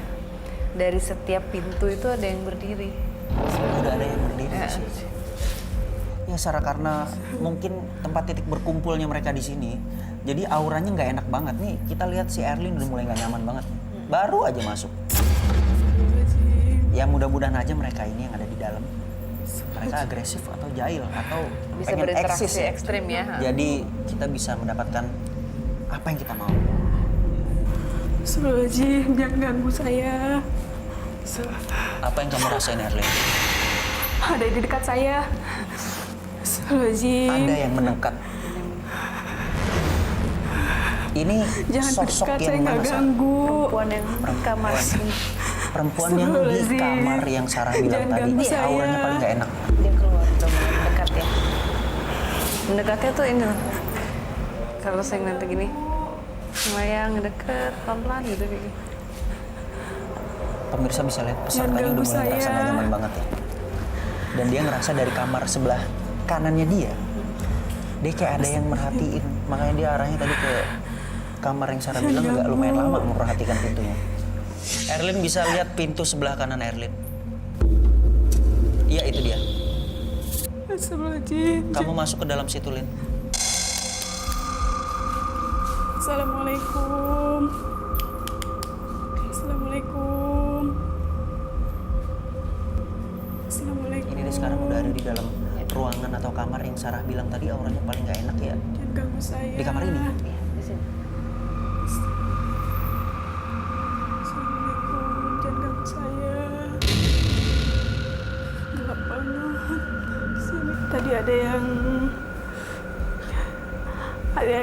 Dari setiap pintu itu ada yang berdiri. Udah ada yang berdiri di sini. Ya Sarah, karena mungkin tempat titik berkumpulnya mereka di sini, jadi auranya nggak enak banget nih. Kita lihat si Erlin udah mulai nggak nyaman banget. Baru aja masuk. Ya mudah-mudahan aja mereka ini yang ada di dalam, mereka agresif atau jahil atau Bisa pengen berinteraksi eksis ya. ekstrim ya. Jadi kita bisa mendapatkan apa yang kita mau. Astagfirullahaladzim, jangan ganggu saya. Apa yang kamu rasain Erlin? Ada di dekat saya. Astagfirullahaladzim. Ada yang mendekat. Ini Jangan sosok dekat, saya yang nggak mana Sarah? ganggu. Perempuan yang di kamar sini. Perempuan yang di Astagfirullahaladzim. kamar yang Sarah bilang Jangan tadi, ganggu saya. auranya paling nggak enak. Dia keluar udah mulai mendekat ya. Mendekatnya tuh ini loh. Kalau saya ngeliat gini, melayang deket pelan-pelan gitu kayak gitu. Pemirsa bisa lihat pesertanya Jangan udah ganggu mulai ngerasa saya. nggak nyaman banget ya. Dan dia ngerasa dari kamar sebelah kanannya dia kayak ada yang merhatiin. Makanya dia arahnya tadi ke kamar yang Sarah bilang agak lumayan lama memperhatikan pintunya. Erlin bisa lihat pintu sebelah kanan Erlin. Iya, itu dia. Astagfirullahaladzim. Kamu masuk ke dalam situ, Lin. Assalamualaikum. Assalamualaikum. Assalamualaikum. Ini dia sekarang udah ada di dalam ruangan atau kamar yang Sarah bilang tadi auranya paling nggak enak ya. Jangan ganggu saya. Di kamar ini. Iya, di sini. Assalamualaikum. Jangan ganggu saya. Gelap banget. Di sini tadi ada yang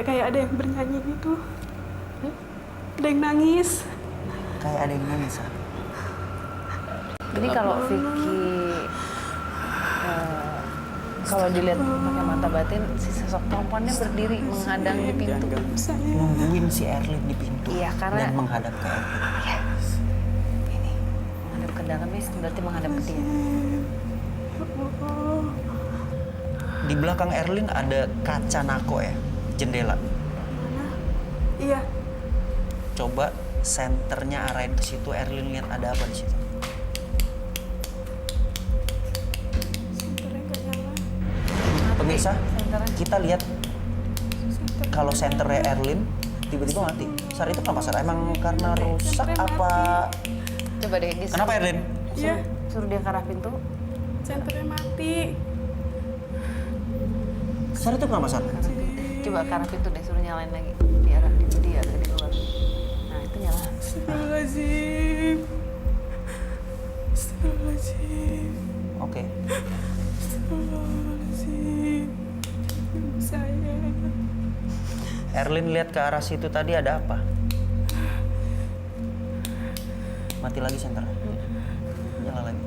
kayak ada yang bernyanyi gitu. Ada yang nangis. Kayak ada yang nangis, Sarah. Jadi kalau Vicky kalau dilihat pakai mata batin, si sosok perempuannya berdiri menghadang di pintu. Saya. Nungguin si Erlin di pintu. Iya, karena- dan menghadap ke Erlin. Ini menghadap ke dalamnya berarti menghadap ke dia. Oh, Di belakang Erlin ada kaca nako ya, jendela. iya. Coba senternya arahin ke situ, Erlin lihat ada apa di situ. Senternya nggak nyala. Pemirsa, kita lihat kalau senternya Erlin tiba-tiba mati. Sarah, itu kenapa Sarah? Emang karena rusak apa? Coba deh, Kenapa Erlin? Iya, suruh dia ke arah pintu. senternya mati. Sarah, itu kenapa Sarah? Coba ke arah pintu deh, suruh nyalain lagi. Di arah pintu dia ada di luar. Nah, itu nyala. Astagfirullahaladzim. Astagfirullahaladzim. Oke. Astagfirullahaladzim. Ibu saya. Erlin lihat ke arah situ tadi ada apa? Mati lagi senternya. Nyala lagi.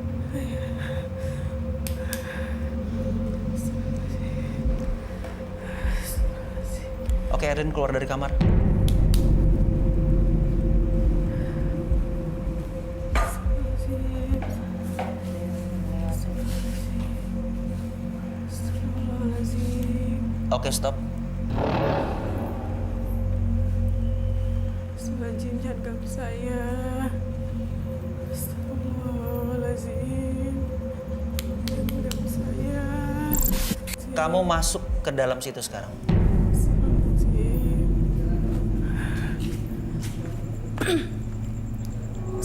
Oke, Erlin keluar dari kamar. Astagfirullahaladzim. Oke, stop. Astagfirullahaladzim, jangan ganggu saya. Astagfirullahaladzim. Jangan ganggu saya. Kamu masuk ke dalam situ sekarang.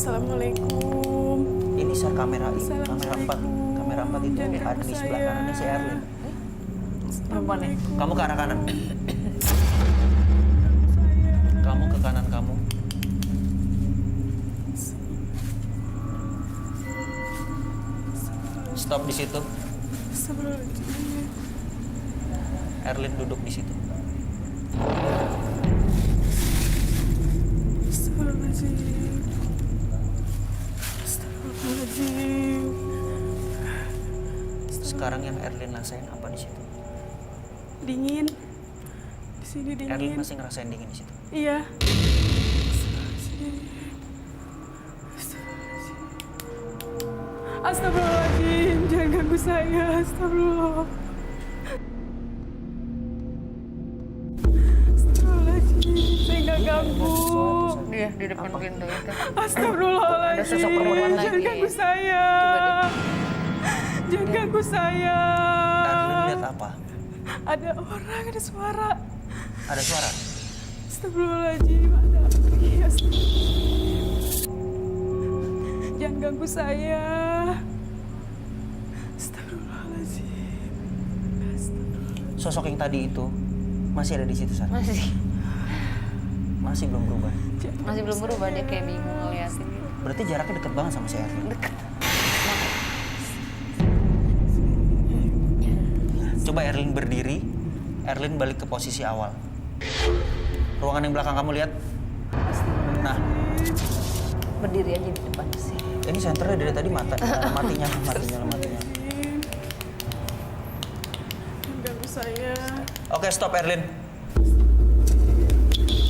Assalamualaikum. Ini Sar, kamera 4. Kamera 4 itu Jangan ada di sebelah saya. kanannya si Erlin. Perempuan ya? Kamu ke arah kanan. Kamu ke kanan kamu. Stop di situ. Astagfirullahaladzim. Erlin duduk di situ. Astagfirullahaladzim. Astagfirullahaladzim. Sekarang yang Erlin rasain apa di situ? Dingin. Di sini dingin. Erlin masih ngerasain dingin di situ. Iya. Astagfirullahaladzim, jangan ganggu saya. Astagfirullah. di depan pintu itu. Astagfirullahaladzim. Ada sosok perempuan Jangan lagi. ganggu saya. Jangan ganggu saya. Erlin lihat apa? Ada orang, ada suara. Ada suara. Astagfirullahaladzim. Ada. Iya, jangan ganggu saya. Astagfirullahaladzim. Sosok yang tadi itu masih ada di situ, Sar? Masih belum berubah. Masih belum berubah, dia kayak bingung ngeliatin. Berarti jaraknya deket banget sama si Erlin. Deket. Coba Erlin berdiri, Erlin balik ke posisi awal. Ruangan yang belakang kamu lihat. Nah, Berdiri aja di depan sih. ini senternya dari tadi matinya. Jangan ganggu saya. Oke, stop Erlin.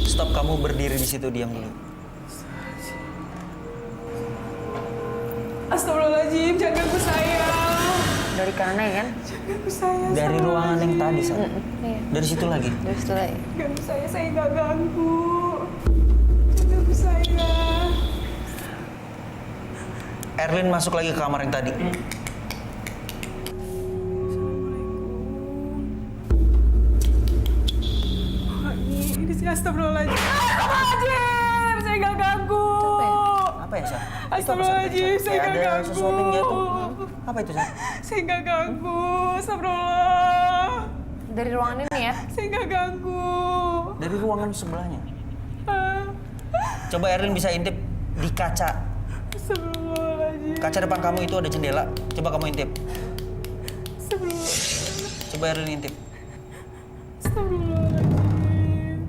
Stop, kamu berdiri di situ, diam dulu. Astagfirullahaladzim, jangan ganggu saya. Dari kanan kan? Jangan ganggu saya. Dari ruangan yang tadi, Sar. Iya. Dari situ lagi. Dari situ lagi. Ganggu saya nggak ganggu. Jangan ganggu saya. Erlin masuk lagi ke kamar yang tadi. Wah, ini sih astagfirullahaladzim. Astagfirullahaladzim, saya nggak ganggu. Apa ya, Sar? Astagfirullahaladzim, saya Kayak nggak ada ganggu. sesuatu yang jatuh. Apa itu, Sar? Saya nggak ganggu, astagfirullah. Dari ruangan ini ya? Saya nggak ganggu. Dari ruangan sebelahnya. Ah, Coba Erlin bisa intip di kaca. Astagfirullahaladzim. Kaca depan kamu itu ada jendela. Coba kamu intip. Astagfirullahaladzim. Coba Erlin intip. Astagfirullahaladzim.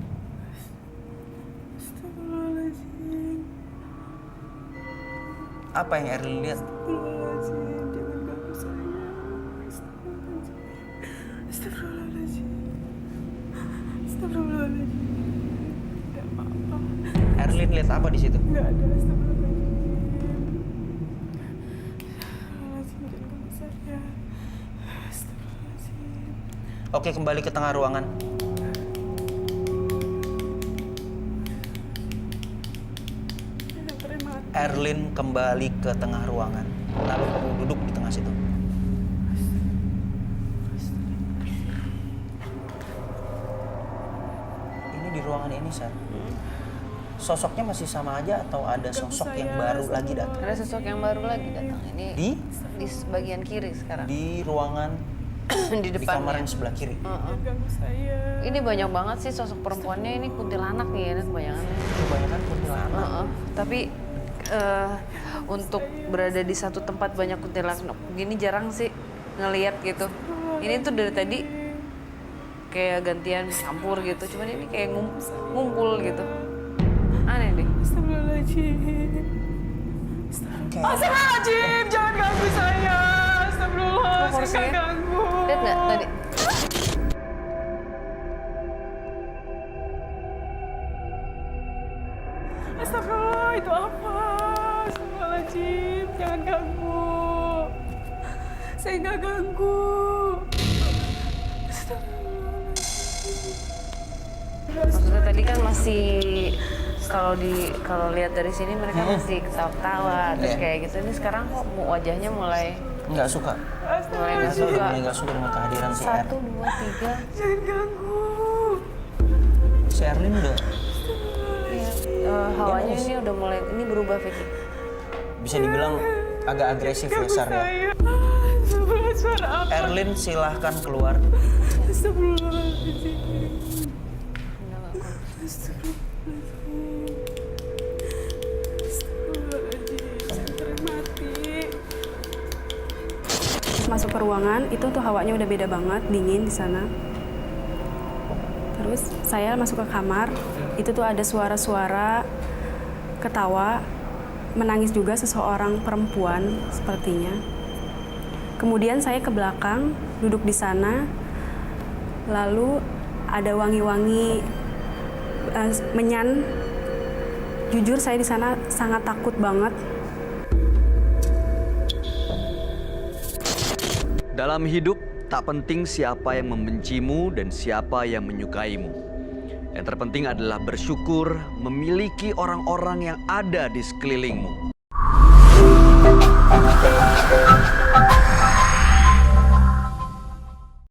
Astagfirullahaladzim. Apa yang Erlin lihat? Astagfirullahaladzim. Jangan ganggu saya. Astagfirullahaladzim. Astagfirullahaladzim. Tidak apa-apa. Erlin lihat apa di situ? Nggak ada, astagfirullahaladzim. Astagfirullahaladzim, jangan ganggu saya. Astagfirullahaladzim. Oke, kembali ke tengah ruangan. Tidak pernah mati. Erlin kembali ke tengah ruangan. Lalu kamu duduk di tengah situ. Ini di ruangan ini, Sar. Sosoknya masih sama aja atau ada sosok yang baru lagi datang? Ada sosok yang baru lagi datang. Ini Di bagian kiri sekarang. di ruangan Di di depannya. kamar yang sebelah kiri. Jangan ganggu saya. Ini banyak banget sih sosok perempuannya, ini kuntilanak nih ya kebanyakan. Kebanyakan kuntilanak. Tapi untuk berada di satu tempat banyak kuntilanak begini jarang sih ngelihat gitu. Ini tuh dari tadi kayak gantian campur gitu, cuman ini kayak ngumpul gitu. Aneh deh. Astagfirullahaladzim. Astagfirullahaladzim, jangan ganggu saya. Astagfirullah, saya Porsinya. nggak ganggu. Lihat nggak tadi? Astagfirullah, itu apa? Astagfirullahaladzim, jangan ganggu. Saya nggak ganggu. Maksudnya tadi kan masih kalau lihat dari sini mereka masih ketawa-tawa terus Iya. kayak gitu. Ini sekarang kok wajahnya mulai Nggak suka. nggak suka. Nggak suka dengan kehadiran si Erlin. 1, 2, 3. Jangan ganggu. Si Erlin udah Hawanya ini udah mulai ini berubah Vicky. bisa dibilang agak agresif ya, Sar ya. Saya. Astagfirullah, suara apa? Erlin silahkan keluar. Astagfirullahaladzim. Masuk ke ruangan itu tuh hawanya udah beda banget, dingin di sana. Terus saya masuk ke kamar, itu tuh ada suara-suara ketawa, menangis juga seseorang perempuan sepertinya. Kemudian saya ke belakang, duduk di sana, lalu ada wangi-wangi menyan. Jujur saya di sana sangat takut banget. Dalam hidup, tak penting siapa yang membencimu dan siapa yang menyukaimu. Yang terpenting adalah bersyukur memiliki orang-orang yang ada di sekelilingmu.